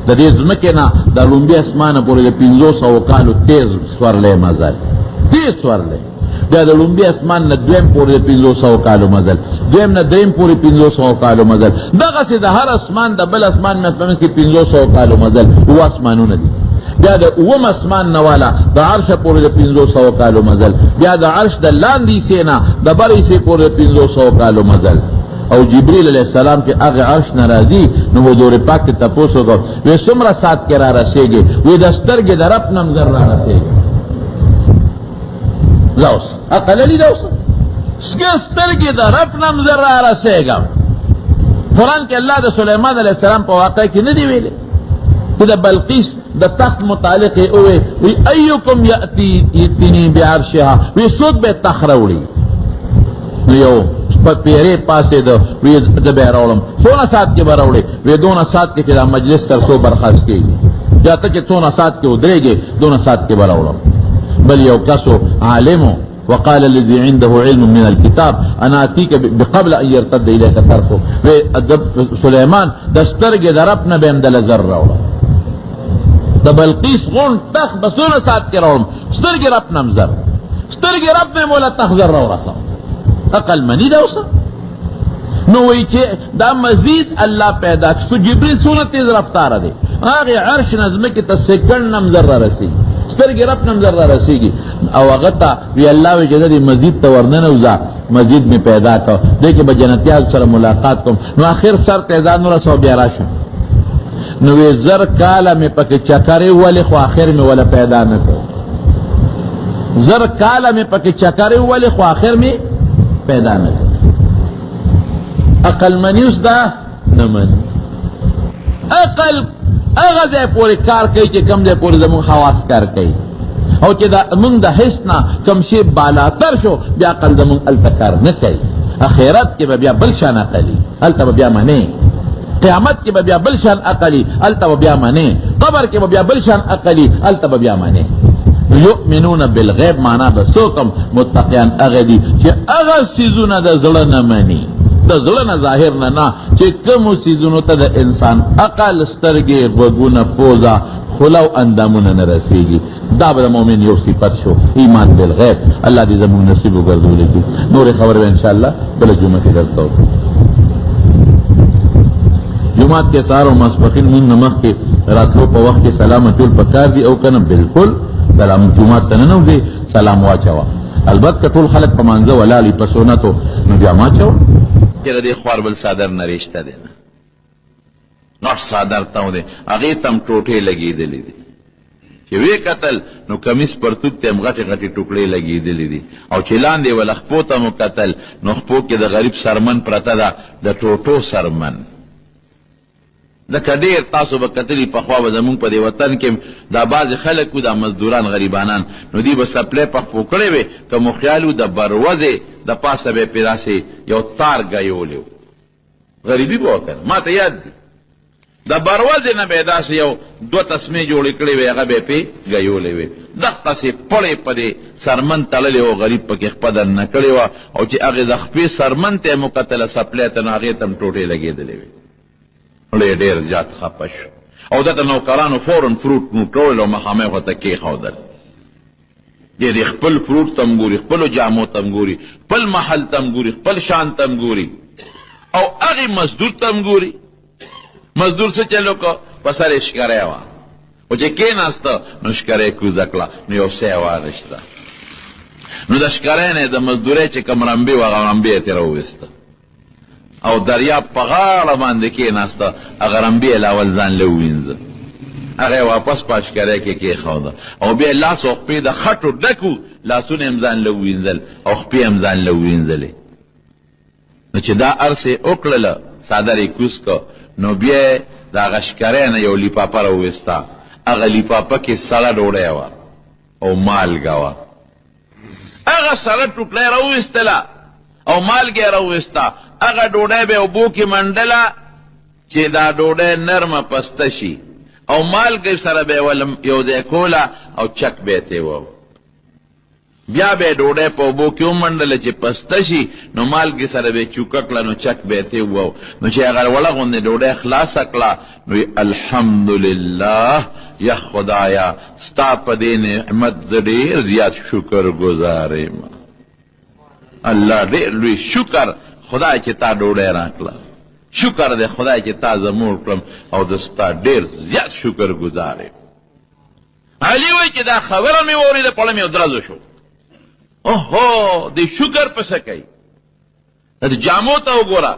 د دې ځمکې نه د لومبي اسمانه پورې د 500 کالو تیز سورلی مزل، تیز سورلی. بیا د لومبي اسمان نه دویم پورې د 500 کالو مزل، دویم نه دریم پورې 500 کالو مزل، دغسې د هر اسمان د بل اسمان نه په منځ کې 500 کالو مزل، اوه اسمانونه دي. بیا د اووم اسمان نه والا د عرش پورې د 500 کالو مزل، بیا د عرش د لاندې حصې نه د بل حصې پورې د 500 کالو مزل. او جبریل علیہ السلام چې هغه عرش نه راځي، نو حضور پاک ته تپوس وکړ وی څومره ساعت کې را رسېږي؟ وی د سترګې د رب نه هم زر را رسېږي. زوس اقللی دوس سترګې د رب نه هم زر را رسېږم. قرآن کې الله د سلیمان علیہ السلام په واقع کې نه دی ویلي چې د بلقیس د تخت متعلق یې ووی وی ایکم یأتینی بعرشها، وی څوک به تخت راوړي؟ نو یو پیرې پاسې وی زه به یې راوړم. څونه ساعت کې به راوړې؟ وی دونه ساعت کې چې دا مجلس تر څو برخاست کېږي، یا ته چې څونه ساعت کې ودرېږې دونه ساعت کې به راوړم. بل یو کسو عالمو وقال الذي عنده علم من الكتاب انا اتيك بقبل ان يرتد اليك طرفه، سليمان د سترګې د رب نه به هم دله زر راوړم. د بلقیس غون تخت به څونه ساعت کې راوړم؟ سترګې رب نه هم زر، سترګې رب نه مولا تخت زر راورسم. عقل منی ده اوسه. نو وی چې دا مزید الله پیدا کړ. جبریل څونه تیز رفتاره دی، هغې عرش نه ځمکې ته سیکنډ نه هم زر را رسېږي، سترګې رب نه هم زر را رسېږي. او هغه ته وی الله وی چې دې مسجد ته ورننوځه، مسجد مې پیدا کړ، دې کې به جنتیانو سره ملاقات کوم. نو آخر سر ته ځان ورسوه بیا راشم. نو وی زر کاله مې پکې چکرې ولې، خو آخر مې وله پیدا نه کړ. زر کاله مې پکې چکرې ولې، خو آخر مې پیدا نه کړ. عقل منی اوس دا نه مني. عقل هغه ځای پورې کار کوي چې کوم ځای پورې زموږ حواس کار کوي، او چې دا موږ د حس نه کوم شی بالاتر شو بیا عقل زموږ هلته کار نه کوي. اخرت کې به بیا بل شان عقلي، هلته به بیا منې. قیامت کې به بیا بل شان عقلي، هلته به بیا منې. قبر کې به بیا بل شان عقلي، هلته به بیا منې. یؤمنون بالغیب معنا به څوکم متقیان هغه دي چې هغه څیزونه د زړه نه مني، د زړه نه ظاهر نه چې کومو څیزونو ته د انسان عقل، سترګې، غوږونه، پوزه، خوله او اندامونه نه رسېږي. دا به د مؤمن یو صفت شو، ایمان بالغیب. الله دې زموږ نصیب وګرځولی کړي. نورې خبرې به انشاءالله بله جمعه کې درته وکړو. جمعات کې سهار او ماسپښین مونږ نه مخکې راتلو په وخت کې سلام اچول پکار دي او که نه بلکل سلام جمعات ته ننوځې سلام واچوه. البته ټول خلک په مانځه ولاړ په سنتو نو بیا مه اچوه چې د دې خوار بل صادر نه رشته دی، نوټ صادر ته دی، هغې ته هم ټوټې لګېدلې دي چې ویې کتل نو کمیس پرتوک ته هم غټې غټې ټوکړې لګېدلې دي، او چې لاندې وله خپو ته مو کتل نو خپو کې د غریب سرمن پرته ده، د ټوټو سرمن. لکه ډېر تاسو به کتلي پخوا به زمونږ په دې وطن کې دا بعضې خلک وو، دا مزدوران غریبانان، نو دوی به سپلی په خپو کړی وې، که مو خیال وو د بروزې د پاسه به یې پې داسې یو تار ګایولی و، غریبي به وکړه. ما ته یاد دي د بروزې نه به یې داسې یو 2 تسمې جوړې کړې وې، هغه به یې پې ګیولې وې، دقسې پړې په دې سرمن تړلې و، غریب پکې خپه دننه کړې وه، او چې هغې د خپې سرمن ته یې مکتله سپلی ته، نو هغې ته هم ټوټې لګېدلې وې. مړی ډېر زیات خفه شو، او دته نوکرانو فورن فروټ نوټول او مخامخ ورته کېښودل. دې خپل فروټ ته هم ګوري، خپلو جامو ته هم ګوري، خپل محل ته هم ګوري، خپل شان ته هم ګوري، او هغې مزدور ته هم ګوري. مزدور څه چلو کو؟ په سر یې شکری وه، خو چې کېناسته نو شکری کوزه کړه، نو یو څه یې واغېسته، نو د شکری نه د مزدورۍ چې کوم رمبې وه، هغه رمبې یې ترې راوویسته، او دریاب په غاړه باندې کېناسته، هغه رمبې یې لاول ځان له ووینځه، هغه یې واپس په شکری کې کېښوده، او بیا یې لاس او خپې د خټو ډکو، لاسونه یې هم ځان له ووینځل او خپې هم ځان له ووینځلې. نو چې دا هر څه یې وکړله، څادر یې کوز که، نو بیا یې د هغه شکری نه یو لیپاپه راوویسته، هغه لیپاپه کې سړه ډوډۍ وه او مالګه وه. هغه سړه ټوکړه یې راوویستله او مالګه یې راوویسته، هغه ډوډۍ به یې اوبو کې منډله چې دا ډوډۍ نرمه پسته شي، او مالګه سره به یې یو ځای کوله او چک به یې تېوه. بیا به یې ډوډۍ په اوبو کې ومنډله چې پسته شي، نو مالګې سره به یې چوکه کړه، نو چک به یې تېوه. نو چې هغه وړه غوندې ډوډۍ خلاصه کړه، نو الحمدلله، یا خدایا ستا په دې نعمت زه ډېر زیات شکر ګزار یم. الله ډېر لوی شکر خدای چې تا ډوډۍ راکړه، شکر دی خدای چې تا زه موړ کړم، او زه ستا ډېر زیات شکر ګزار یم. علي وایي چې دا خبره مې واورېده، پړه مې ودرزو شو. اوهو، د شکر پسه کوي. د جامو ته وګوره،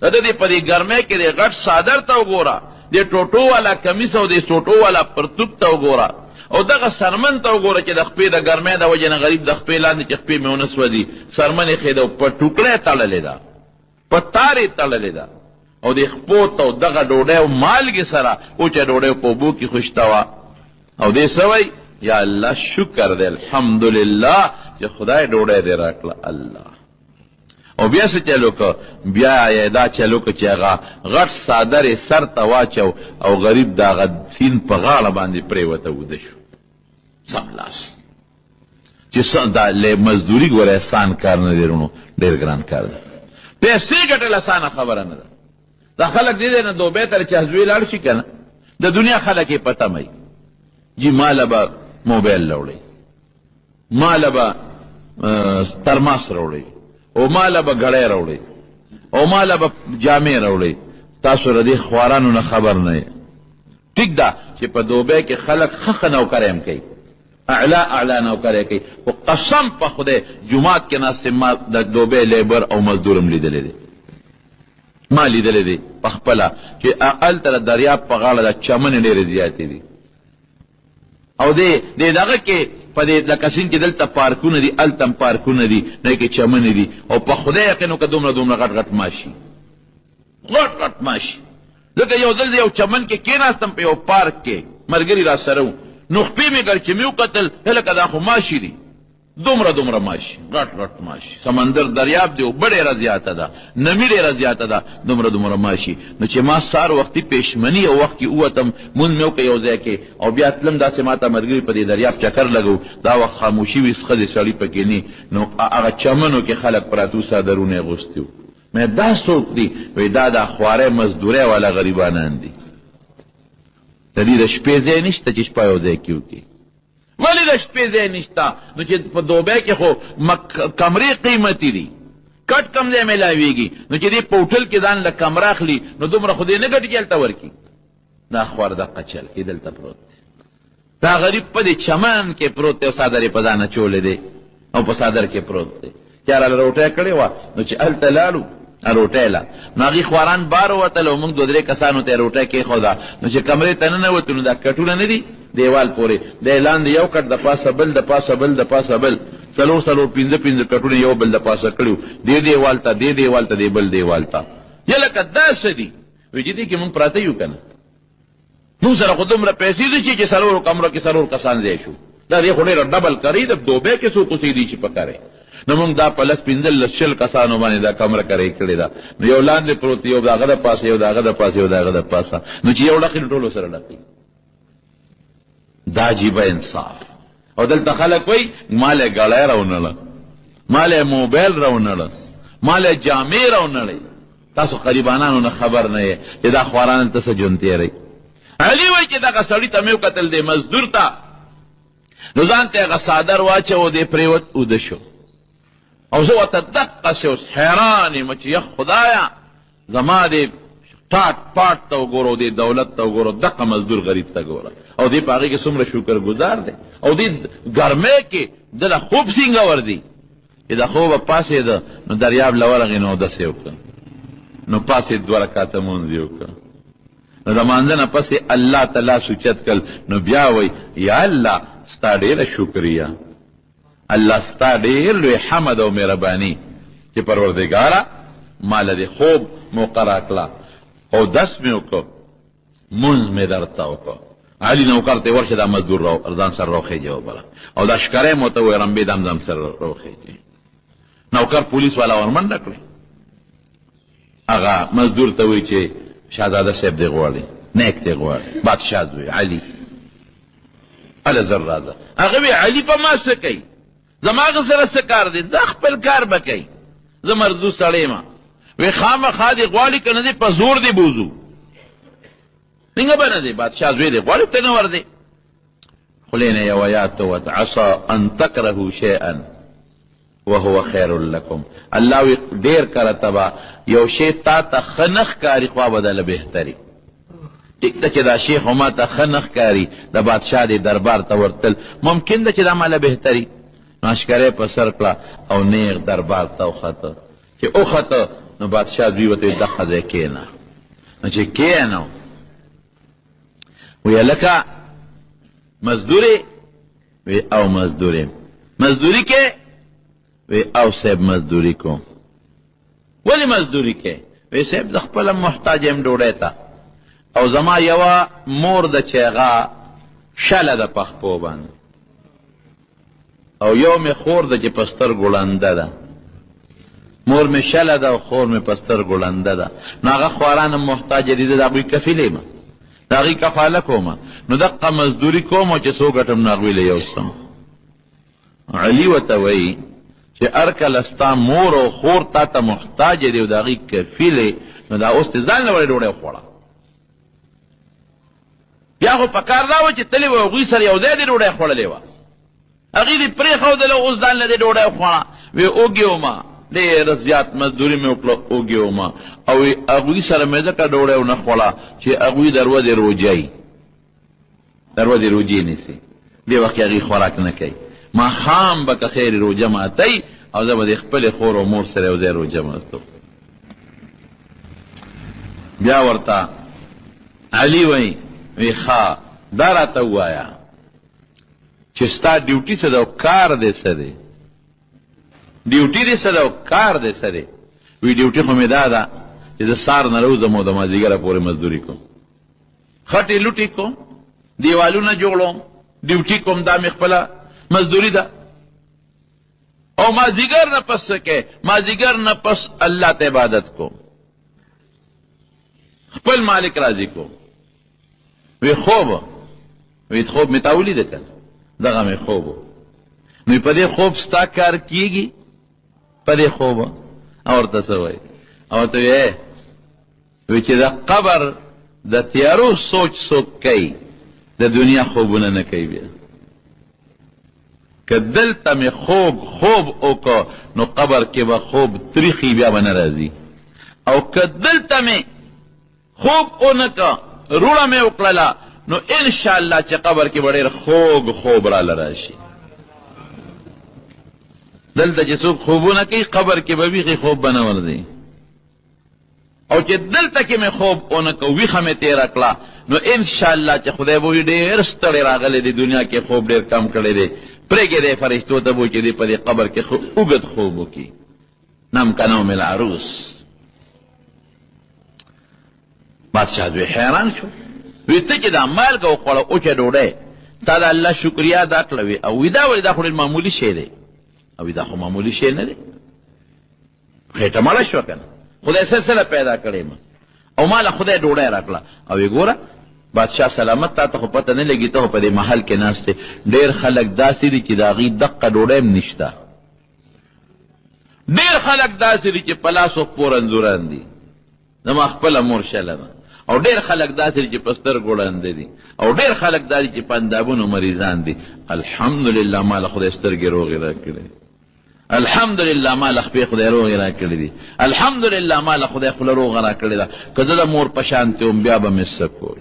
د دې په دې ګرمۍ کې د غټ صادر ته وګوره، د ټوټو والا کمیس او د سوټو والا پرتوب ته وګوره، او دغه سرمن ته وګوره چې د خپې د ګرمۍ د وجې نه غریب د خپې لاندې چې خپې مې ونه سوځي، سرمن یې ښې ده، په ټوکړه یې تړلې ده، په تار یې تړلې ده، او د خپو ته او دغه ډوډۍ او مالګې سره اوچه ډوډۍ په اوبو کې خوشته وه. او دې څه وایي؟ یا الله شکر دی، الحمدلله چې خدای ډوډۍ دې راکړه. الله او بیا څه چلو که؟ بیا یې دا چلو که چې هغه غټ څادر یې سر ته واچو، او غریب د هغه سیند په غاړه باندې پرېوته وده شو سملاس. چې دا مزدوري ګوره احسان کار نه دی رونو، ډېر ګران کار دی. پیسې ګټل اسانه خبره نه ده. دا خلک دې نه دوبۍ ته چې حزبې لاړ شي که نه، د دنیا خلک یې په تمه وي، جی ماله به موبایل راوړئ، ماله به ترماس راوړئ، او ماله به ګړی راوړئ، او ماله به جامې راوړئ. تاسو د دې خوارانو نه خبر نه یې. ټیک ده چې په دوبۍ کې خلک ښه نوکرۍ هم کوي، اعلی نوکرۍ کوي، خو قسم په خدای جومات کې ناست ما د دوبۍ لیبر او مزدور هم لیدلی دی، ما لیدلی دی په خپله، چې هلته د دریاب په غاړه د چمنې ډېرې زیاتې دي، او دې دغه کې په دې لکه سیند کې دلته پارکونه دي، هلته هم پارکونه دي، نه کې چمنې دي، او په خدای یقین وکړه دومره غټ غټ ماشي، غټ غټ ماشي. ځکه یو ځل یو چمن کې کېناستم په یو پارک کې، ملګري را سره وو، نو خپې مې ګر چې مې وکتل، هلکه دا خو ماشي دي، دومره ماشي، غټ غټ ماشي، سمندر دریاب دی، اوبه ډېره زیاته ده، نمي ډېره زیاته ده، دومره ماشي. نو چې ما سار وختي پېشمني یو وخت کې ووتم، مونځ مې وکړ یو ځای کې، او بیا تلم داسې ما ته ملګري په دې دریاب چکر لګو، دا وخت خاموشي وي، ښځې سړي پکې نه، نو هغه چمنو کې خلک پراته څادرونه یې اغوستي وو. مې دا څوک دي؟ وایي دا د خوارۍ مزدورۍ والا غریبانان دي، د دې د شپې ځای نشته چې شپه یو ځای کې وکړي. ولی د شپې ځای نشته؟ نو چې په دوبۍ کې خو کمرې قیمتي دي، کټ کم ځای میلاویږي، نو چې دې په هوټل کې ځان له کمره اخلي، نو دومره خو دې نه ګټي چې هلته ورکړي. دا خوار دقه چل کې دلته پروت دی، دا غریب په دې چمن کې پروت دی، او څادر یې په ځان اچولی دی، او په څادر کې پروت دی. چې هراله روټۍ کړې وه، نو چې هلته لاړو روټۍ له، نو هغې خواران بار ووتل، او موږ 2-3 کسانو ته یې روټۍ کېښوده. نو چې کمرې ته ننوتو، نو دا کټونه نه دي دیوال پورې، دی لاندې یو کټ، د پاسه بل، د پاسه بل، د پاسه بل، 4 5 کټونه یو بل د پاسه کړي، دې دیوال ته، دې دیوال ته، دې بل دیوال ته. یا لکه دا څه دي؟ وایي چې دې کې مونږ پراته یو که نه، مونږ سره خو دومره پیسې دي چې 4 کمرو کې 4 کسان ځای شو، دا دې خو ډېره ډبل کري د دوبۍ کې څوک اوسېدي چې پکارې نو موږ دا په لس پنځلس شل کسانو باندې دا کمره کرۍ کړې ده نو یو لاندې پروت یو د هغه د پاسه یو د هغه د پاسه یو د هغه د پاسه نو چې یو ډقي ټولو سره ډقي دا عجیبه انصاف او دلته خلک وایي مال یې ګړی راونړه مال یې موبایل راونړه مال یې جامې راونړئ تاسو غریبانانو نه خبر نه یې چې دا خواران دلته څه ژوند تېروي علي وایي چې دغه سړي ته مې وکتل دی مزدور ته نو ځان ته هغه څادر واچو دی پرېوت اوده شو او زه ورته دقسې اوس حیران یم چې یا خدایه زما دې ټاټ پاټ ته وګوره او دې دولت ته وګوره دقه مزدور غریب ته ګوره او دې په هغې کې څومره شکر ګزار دی او دې ګرمۍ کې دله خوب سینګور دی چې د خوبه پاسېده نو دریاب له ورغې نو اودس یې وکړه نو پاسې 2 رکعته مونځ یې وکړه نو د مانځه نه پسې الله تعالی سوچت کړ نو بیا وایي یا الله ستا ډېره شکریه الله ستا ډېر لوی حمد او مهرباني چې پروردګاره ماله دې خوب مقرر کړه او دس مې وکړو مونځ مې درته وکړو علي نوکر ته ورشه دا مزدور ځان سره راوخېجه وبله او دا ښکری مو ته وایي رمبې دم سره راوخېجې نوکر پولیس والا ورمنډه کړې هغه مزدور ته وایي چې شهزاده صاحب دې غواړي نیک دې غواړي بادشاه زوی علي هله زر راځه هغه وی علي په ما څه کوي زما هغه سره څه کار دی زه خپل کار به کوي زه مردو سړی یم وی خامخا دې غواړي که نه دی په زور دی بوزو څنګه به نه دی بادشاه زوی دی غواړي ته نه ور دی خلې نه یو آیات وت عسى ان تکرهوا شیئا وهو خیر لکم الله وی ډېر کله تبا یو شی تا ته ښه نه ښکاري خوا بدله بهتري ټیک ده چې دا شیخ ما ته ښه نه ښکاري د بادشاه دې دربار ته ورتل ممکن ده چې دا ماله بهتري نو اشکری په سر کړه او نیغ دربار ته وخته چې وخته نو بادشاه دوی ورته دغه ځای کېنه نو چې کېنو ویې لکه مزدوري وی او مزدوري کې وی او صاحب مزدوري کوم ولې مزدوري کې وی صاحب زه خپله محتاج یم ډوډۍ ته او زما یوه مور ده چې هغه شله ده په خپو باندې او یو مې خور ده چې په سترګو ړنده ده مور مې شله ده او خور مې په سترګو ړنده ده نو هغه خواران محتاج دي د هغوی کفیل یم د هغوی کفاله کوم نو دقه مزدوري کوم او چې څو ګټم نو هغوی له یوسم علي ورته وایي چې هر کله ستا مور او خور تا ته محتاج دي او د هغوی کفیل نو دا اوس دې ځان له ولې ډوډۍ وخوړه بیا خو په کار دا وه چې تلې وه هغوی سره یو ځای دې ډوډۍ خوړلې وه هغې دې پرېښودله اوس ځان له دې ډوډۍ وخوړه وی اوږې ومه ډېره زیات مزدوري مې وکړه اوږې ومه او هغوی سره مې ځکه ډوډۍ ونه خوړه چې هغوی در ودې روجې نیسي دې وخت کې هغې خوراک نه کوي ماښام به که خیر روجه ماتئ او زه به د خپلې خور او مور سره یو ځای روجه ماتو بیا ورته علي وایي وی ښه دا راته ووایه چې ستا ډیوټي څه ده او کار دې څه دی ډیوټي دې څه ده او کار دې څه دی وی ډیوټي خو مې دا ده چې زه سهار نه روزم او د مازدیګره پورې مزدوري کوم خټې لوټې کوم دیوالونه جوړوم ډیوټي کوم دا مې خپله مزدوري ده او مازدیګر نه پس څه کوې مازدیګر نه پس الله ته عبادت کوم خپل مالک راضي کوم وی خوب مې تا ولیده که دغه مې خوب نو په دې خوب ستا کار کیږي په دې خوب او ورته څه وایي او ورته وی چې د قبر د تیارو سوچ څوک کوي د دنیا خوبونه نه کوي بیا که دلته مې خوب وکړو نو قبر کې به خوب تریخي بیا به نه راځي او که دلته مې خوب ونه که روړه مې وکړله نو انشاءالله چې قبر کې به ډېر خوب راله راشي دلته چې څوک خوبونه کوي قبر کې به بیخي خوب به نه ورځي او چې دلته کې مې خوب ونه که ویښه مې تېره کړه نو انشاءالله چې خدای به وي ډېر ستړی راغلی دی دنیا کې خوب ډېر کم کړی دی پرېږې دی فرشتو ته به چې دی په دې قبر کې اوږد خوب وکړي نم که نوم العروس بادشاه دوی حیران شو وی ته چې دا مالګه وخوړه اوچه ډوډۍ تا دا الله شکریا دا کړوي او ودا ولې دا خو معمولی شی دی او دا خو معمولی شی نه دی خېټه مالا شو کنه خدای سره پیدا کړی ما او مال خدای ډوډۍ راکړه او وګوره بادشاہ سلامت تا خو پته نه لګی ته په دې محل کې ناشته ډیر خلک داسې دي چې داغي دقه ډوډۍ نشته ډیر خلک داسې دي چې پلاسو پورنځوران دي زما خپل مور شلمه او ډیر خلک داسې دي چې پستر ګوړاند دي او ډیر خلک داسې چې پندابونو مریضان دي الحمدلله مال خدای سترګې روغې راکړي الحمدلله مال خپې خدای روغې راکړي دي الحمدلله مال خدای خپل روغ راکړي دا کله د مور په شانته هم بیا به مسکول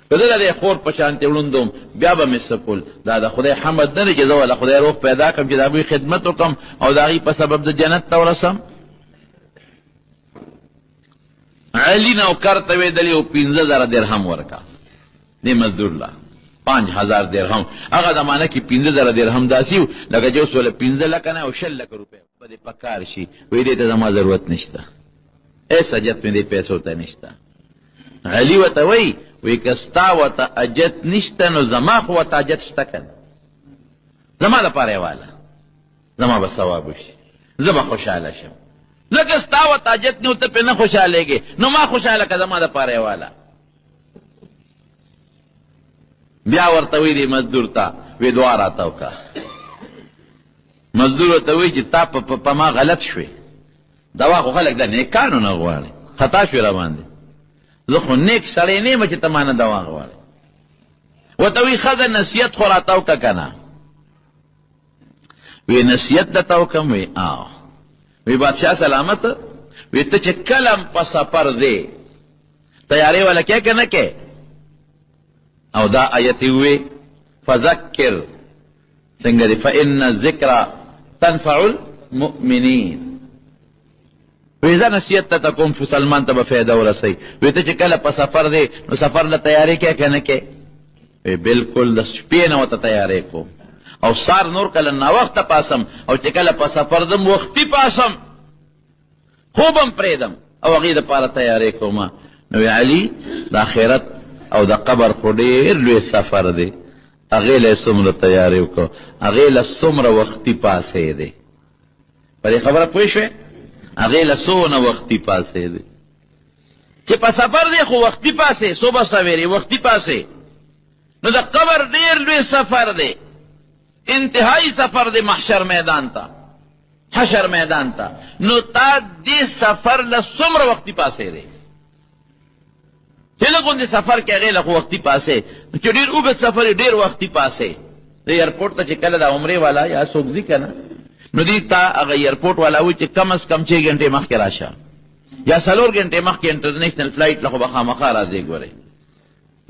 کله د خور په شانته وړوندم بیا به مسکول دا د خدای حمد نه چې زول خدای روغ پیدا کړم چې دا به خدمت وکم او دا غي په سبب د جنت ته ورسم علی نوکر ته ویدلی او 15000 درهم ورکا دې مزدور لا 5000 درهم هغه زمانہ کې 15000 درهم داسیو لکه جو سول 15 لک نه او 6 لک روپے په دې پکار شي وې دې ته زما ضرورت نشته ایسا جت مې دې پیسو ته نشته علی وته وی کستا وته اجت نشته نو زما خو وته اجت شته کنه زما لپاره والا زما به ثواب شي زما خوشاله شم لکه ستا وته اجت نو ته په نه خوشالهږي نو ما خوشاله کړه زما لپاره والا بیا ورته وی دی مزدور ته وی دعا راتاو کا مزدور ته وی چې تا په ما غلط شوي دوا خو خلک د نیکانو نه غواړي خطا شوي را باندې زه خو نیک سړی نه یم چې ته ما نه دوا غواړې ورته وی ښځه نصیحت خو راتاو که که نه وی نصیحت درته وکړم وی وی بادشاہ سلامت وی ته چې کلم په سفر ځې تیاری والا کې که نه کې او دا آیت وی فذکر څنګه دی فإن الذکر تنفع المؤمنین وی زه نصیحت ته کوم شو سلمان ته به فایده ورسوي وی ته چې کله په سفر دی نو سفر له تیاری کې که نه کې وی بالکل د شپې نه ورته تیاری کوم او سار نور کله ناوخته پاسم او چې کله په سفر دم وختي پاسم خوبم پریدم او هغې دپاره تیاری کوم نو علی د آخرت او د قبر خو ډېر لوی سفر دی هغې له څومره تیاری وکړو هغې له څومره وختي پاسې دی په دې خبره پوه شوې هغې له څونه وختي پاسې دی چې په سفر دی خو وختي پاسې صبح سویرې وختي پاسې نو د قبر ډېر لوی سفر دی انتهایی سفر دی محشر میدان تا حشر میدان تا نو تا دی سفر لسمر وقتی پاسے دی چلو کن دی سفر کې هغې له خو وقتی پاسې چې ډېر اوږد سفر ډېر وقتی پاسې د ایرپورټ ته چې کله د عمرې والا یا څوک ځي که نه نو دی تا هغه ایرپورټ والا وایي چې کم از کم 6 غنټې مخکې راشه یا 4 غنټې مخکې انټرنیشنل فلایټ له خو به خامخا راځې ګورئ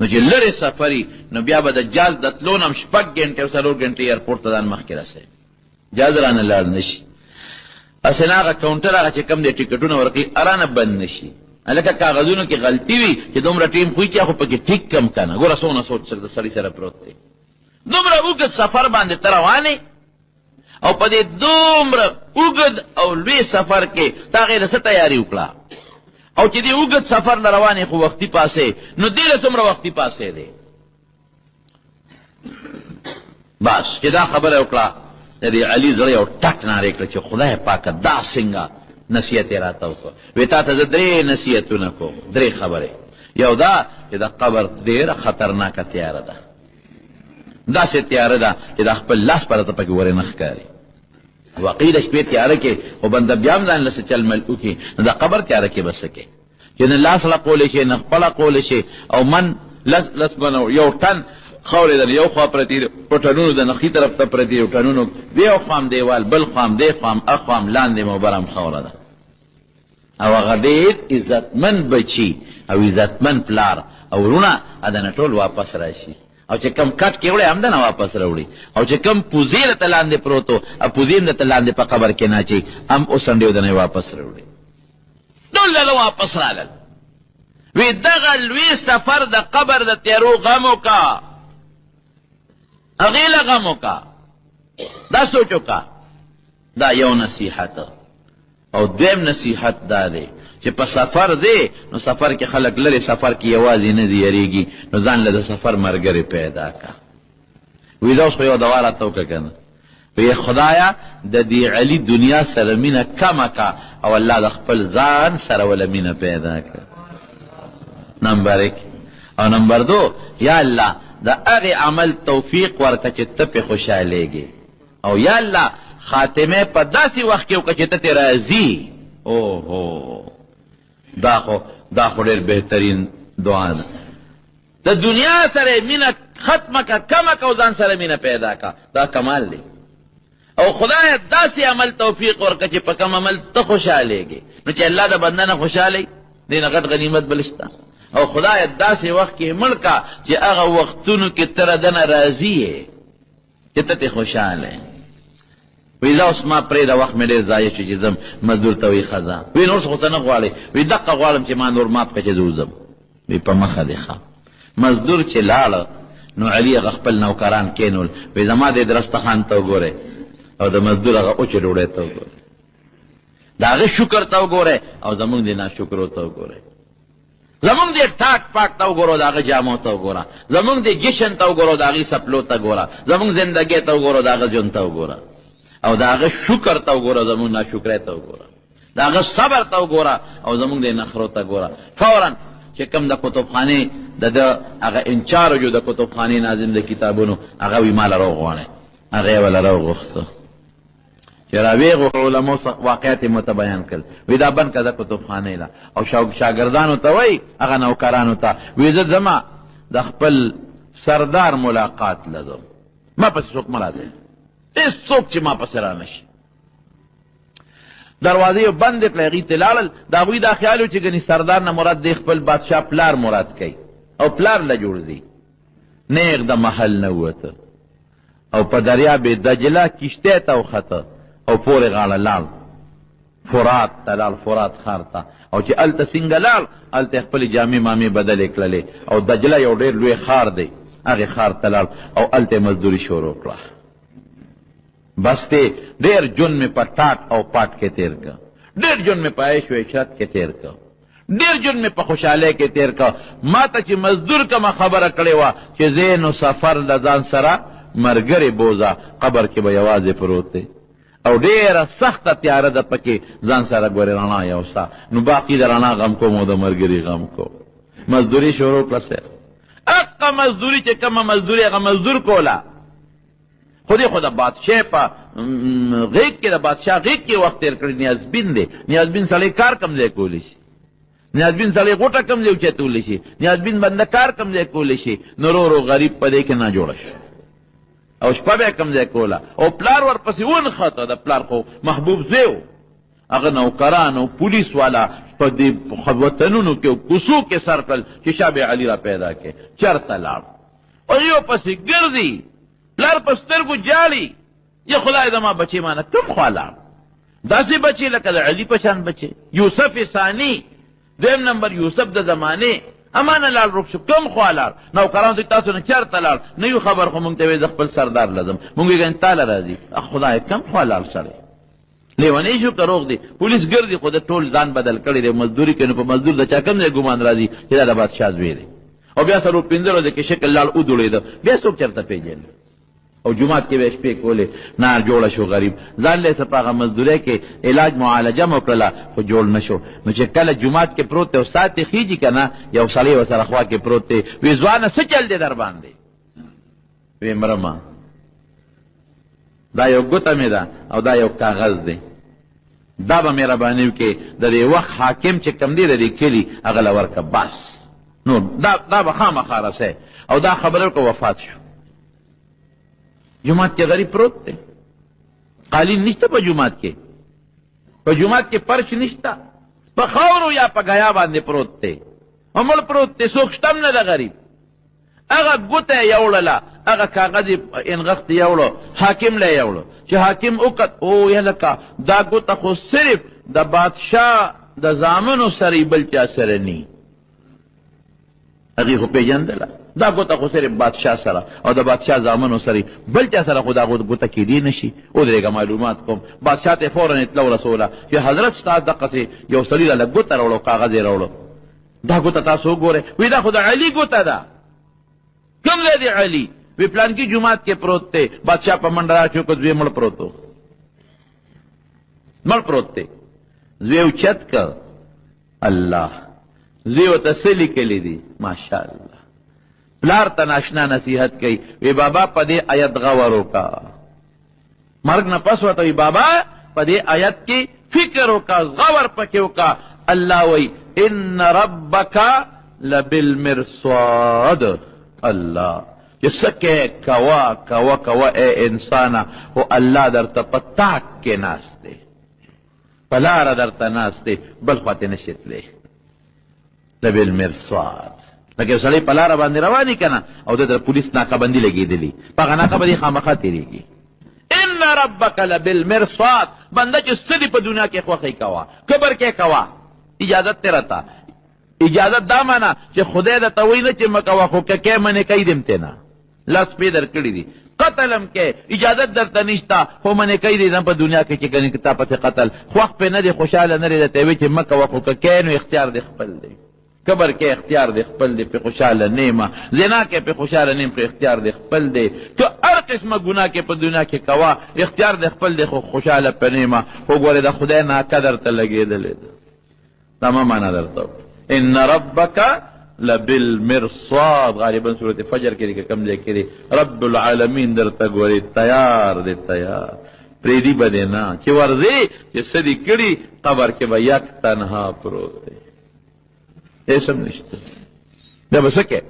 نو چې لرې سفري نو بیا به د جاز د تلو نه هم 6 غنټې او 4 غنټې ایرپورټ ته ځان مخکې رسوي جاز رانه لاړ نه شي اصل هغه کاونټر هغه چې کم دی ټیکټونه ورکوي ارانه بند نه شي هلکه کاغذونو کې غلطي وي چې دومره ټیم خوي چې خو پکې ټیک کم که نه ګوره څونه سوچ د سړي سره پروت دی دومره اوږد سفر باندې ته روانې او په دې دومره اوږد او لوی سفر کې تا هغې له څه تیاري وکړه او چې دې اوږد سفر له روانې خو وختي پاسې نو دې له څومره وختي پاسې دی بس چې دا خبره وکړه د دې علي زړه یو ټک نارې کړه چې خدای پاکه دا څنګه نصیحت یې راته وکړه وی تا ته زه 3 نصیحتونه کوم 3 خبرې یو دا چې د قبر ډېره خطرناکه تیاره ده داسې تیاره ده چې د خپل لاس پرته پکې ورې نه ښکاري واقعي د شپې تیاره کې خو بنده بیا هم ځان له څه چل مل وکړي نو د قبر تیاره کې به څه کوې چې نه لاس لقولی شي نه خپله قولی شي او من لس بنو یو ټن خاورې د یو خوا پرتې دي په ټنونو د نخي طرف ته پرتې یو ټنونو یو خوا دیوال بل خوا دی خوا اخوا لاندې مبرم خاوره ده او هغه ډېر عزتمن بچي او عزتمن پلار او وروڼه ادنه ټول واپس راشي او چې کم کټ کې وړي همدنه واپس راوړي او چې کم پوزې درته لاندې پروت و او پوزې هم درته لاندې په قبر کې ناچي هم اوسنډې ودنه واپس راوړي ټول له واپس رالل وی دغه لوی سفر د قبر د تیارو غم وکړه هغې له غم وکړه دا سوچ وکړه دا یو نصیحت او دویم نصیحت دا دی چې په سفر دی نو سفر کې خلک لري سفر کې یوازې نه دی یریږي نو ځان له د سفر ملګری پیدا کا وی دا اوس خو یو دوا راته وکړه که نه وی خدایا د دې علي دنیا سره مینه کمه کا او الله د خپل ځان سره وله مینه پیدا کړه. نمبر 1 او نمبر 2 یا الله د هغې عمل توفیق ورکه چې ته پې خوشحالېږې او یا الله خاتمه په داسې وخت کې وکړه چې ته ترې راځي. اوهو دا خو ډېر بهترین دعا ده. د دنیا سره مینه ختمه که کمه که او ځان سره مینه پیدا که دا کمال دی. او خدای داسې عمل توفیق ورکړه چې په کم عمل ته خوشحالېږې نو چې الله د بنده نه خوشحالی دې نه غټ غنیمت بل شته. او خدای داسې وخت کې مړ که چې هغه وختونو کې ته ره دنه راضي یې چې ته ترې خوشحاله یې. وی دا اوس ما پرېږده وخت مې ډېر ضایع شو چې ځم مزدور ته وی ښه وی نور څه خو څه نه غواړې وی دقه غواړم چې ما نور ماف کړه چې زه وځم. وی په مخه دې ښه مزدور چې لاړه نو علي هغه خپل نوکران کېنول وی زما دې درستخان ته وګورئ او د مزدور هغه اوچې ډوډۍ ته وګورئ د هغه شکر ته وګورئ او زمونږ دې ناشکرو ته وګورئ زمونږ دې ټاک پاک ته وګورو د هغه جامو ته وګوره زمونږ دې جشن ته وګورو د هغې سپلو ته ګوره زمونږ زندګۍ ته وګورو د هغه ژوند ته وګوره او د هغه شکر ته وګوره زمونږ ناشکرۍ ته وګوره د هغه صبر ته وګوره او زمونږ دې نخرو ته ګوره. فورا چې کوم د کتابخانې د هغه انچارج د کتابخانې ناظم د کتابونو هغه وی ماله راوغواړئ هغه یې وله راوغوښته چې راویې غوښ علماو واقعیت یې مته بیان کړل وی دا بند که ده کتابخانې له او شاګردانو ته وایي هغه نوکرانو ته وی زه ځمه د خپل سردار ملاقات له ځم ما پسې څوک مه راځئ هېڅوک چې ما پسې را نه شي. دروازې یې بندې کړې هغوی ته لاړل د هغوی دا خیال و چې ګنې سردار نه مراد دی خپل بادشاه پلار مراد کوي او پلار له جوړ دی. نیغ د محل نه ووته او په دریاب دجله کشتۍ ته وخته او پورې غاړه لاړ فرات ته لاړ فرات ښار ته او چې هلته څنګه لاړ هلته خپلې جامې مامې بدلې کړلې او دجله یو ډېر لوی ښار دی هغې ښار ته لاړ او هلته مزدوري شروع کړه. بس ته ډېر ژوند مې په ټاټ او پاټ کې تېر که ډېر ژوند مې په عیش و عشرت کې تېر که ډېر ژوند مې په خوشحالۍ کې تېر که ما ته چې مزدور کمه خبره کړې وه چې زه نو سفر له ځان سره ملګرې بوځه قبر کې به یوازې پروت دی او ډېره سخته تیاره ده پکې ځان سره ګورې رڼا یوسه نو باقي د رڼا غم کوم او د ملګري غم کوم. مزدوري شروع کړه سر هغه مزدوري چې کومه مزدوري هغه مزدور کوله خو دې خو د بادشاه په غېږ کې د بادشاه غېږ کې وخت تېر کړی نیازبین دی نیازبین سړی کار کم ځای کولی شي نیازبین سړی غوټه کم ځای اوچتولی شي نیازبین بنده کار کم ځای کولی شي نو رو غریب په دې کې نه جوړه شو او شپه به یې کم ځای کوله او پلار ورپسې ونښته د پلار خو محبوب زوی و هغه نوکران او پولیس والا په دې وطنونو کې او کوڅو کې سر کړل چې شاه علي را پیدا کړې چېرته لاړ او یو پسې ګرځي پلار په سترګو جالي یا خدای زما بچې مانه کوم خوا لاړ داسې بچې لکه د علي په شان بچې یوسف ثاني دویم نمبر یوسف د زمانې امانه لاړ روک شو کوم خوا لاړ نوکرانو ته تاسو نه چېرته لاړ نه یو خبر خو مونږ ته وایي زه خپل سردار له ځم مونږ وایي ګنې تا له راځي خدای کم خوا لاړ سړی لیونی شو که روغ دی پولیس ګرځي خو د ټول ځان بدل کړی دی مزدوري کوي نو په مزدور د چا کم ځای ګمان راځي چې دا د بادشاه زوی دی او بیا سره 15 ورځې کې شکل لاړ ودوړېده بیا څوک چېرته پېژني او جماعت کې به شپې کولې نار جوړه شو غریب ځان له څه په هغه مزدورۍ کې علاج معالجه مو کړله خو جوړ نه شو نو چې کله جماعت کې پروت دی او ساعت یې خیږي که نه یو سړی ورسره خوا کې پروت دی وی ځوانه څه چل دی در باندې وی مرمه دا یو ګوته مې ده او دا یو کاغذ دی دا به مهرباني وکړې د دې وخت حاکم چې کم دی د دې کلي هغه له ورکه بس نو دا به خامخا رسی او دا خبره وکړه وفات شو جماعت کې غریب پروت دی قالین نشته په جماعت کې فرش نشته په خاورو یا په ګیا باندې پروت دی عمر پروت دی څوک شتم نه ده غریب هغه ګوته یې یوړله هغه کاغذ یې انغښت یوړو حاکم له یوړو چې حاکم وکت او یلکه دا ګوته خو صرف د بادشاه د زامنو سره بل چا سره نی هغې خو پېژندله دا ګوته خو صرف بادشاه سره او د بادشاه زامنو سره بل چا سره خو دا ګوته کېدی نه شي ودرېږه معلومات کوم بادشاه ته یې فورا اطلاع ورسوله چې حضرت ستا دقسې یو سړي له ګوته راوړو کاغذ یې راوړو دا ګوته تاسو وګورئ وایي دا خو د علي ګوته ده کوم ځای دی علي وی پلان کی جماعت کې پروت تے بادشاہ په منډه راچو کو دوی مړ پروتو مړ پروت تے زوی اوچت کړ الله زوی ته سلی کلی دی ماشاءالله پلار ته ناشنا نصیحت کوي وی بابا په دې آیت غور وکا مرګ نه پس وته وی بابا په دې آیت کې فکر وکا غور پکې وکا الله وی ان ربک لبالمرصاد الله جسکه کوا کوا کوا اے انسانا او الله درته پتاک کې ناشته پلار درته ناشته بل خواته نشتله لبالمرصاد لکه سړی پلار باندې رواني کنه او د پولیس ناکابندي لګیدلی پغه ناکابندي خامخا تیریږي ان ربک لبالمرصاد بنده چې سړي په دنیا کې خوخی کوا کبر کې کوا اجازت تیرا تا اجازت دا معنا چې خدای د توي نه چې مکوا خو کې منه کوي دمته نه لاس په در کړی دي قتلم کې اجازت درته نشتا خو منه کوي دي نه په دنیا کې چې کني کتاب په قتل خوخ په نه دي خوشاله نه لري ته وی چې مکوا خو کې نو اختیار دی خپل دی کبر کې اختیار دی خپل دی په خوشاله نیمه زنا کې په خوشاله نیم په اختیار دی خپل دی که هر قسمه ګناه کې په دنیا کې کوا اختیار دی خپل دی خو خوشاله په نیمه خو ګوره د خدای نه قدر ته لګیدل تمام معنا درته ان ربک لبالمرصاد غالبا سورۃ فجر کې کم ځای کې رب العالمین درته ګوري تیار دی تیار پریدي بده نه چې ورځي چې سدي کړي قبر کې به یک تنها پروت دی ایسم نشته دا بسکه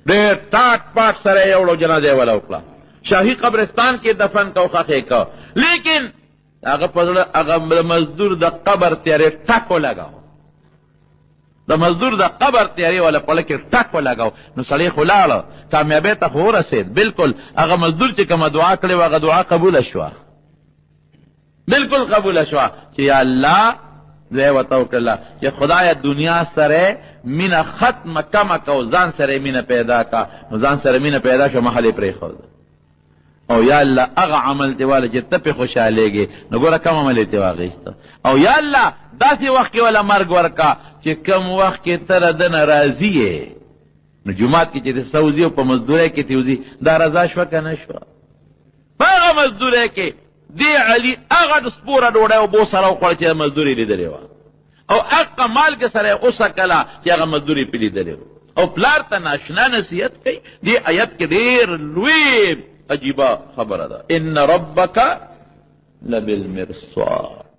ډېر ټاټ پاټ سره یو جنازه ولا وکړه شاهي قبرستان کې دفن کو خخې کو لیکن هغه په هغه مزدور د قبر تیارې ټاکو لگاو د مزدور د قبر تیارې ولا په لکه ټاکو لگاو نو سړی خلاله کامیابی ته خو رسید بالکل هغه مزدور چې کوم دعا کړې هغه دعا قبول شوه بالکل قبول شوه چې یا الله زه وتو کله چې خدای دنیا سره مینا ختم کما کو ځان سره مینا پیدا کا نو ځان سره مینا پیدا شو محل پرې خو او یا الله هغه عمل دیواله چې ته په خوشالهږي نو ګوره کوم عمل دی واغېست او یا الله داسې وخت کې ولا مرګ ورکا چې کم وخت کې تر د ناراضي نو جمعات کې چې سعودي په مزدوري کې تیوزي دا رضا شو کنه شو هغه مزدوري کې دی علی هغه سپوره ډوډۍ او بو سره وخوړه چې مزدوري لیدلې وه او حق مال کې سره اوسه کله چې هغه مزدوري پې لیدلې او پلار ته ناشنا نصیحت کوي دې آیت کې ډېر لوی عجیبه خبره ده ان ربک لبالمرصاد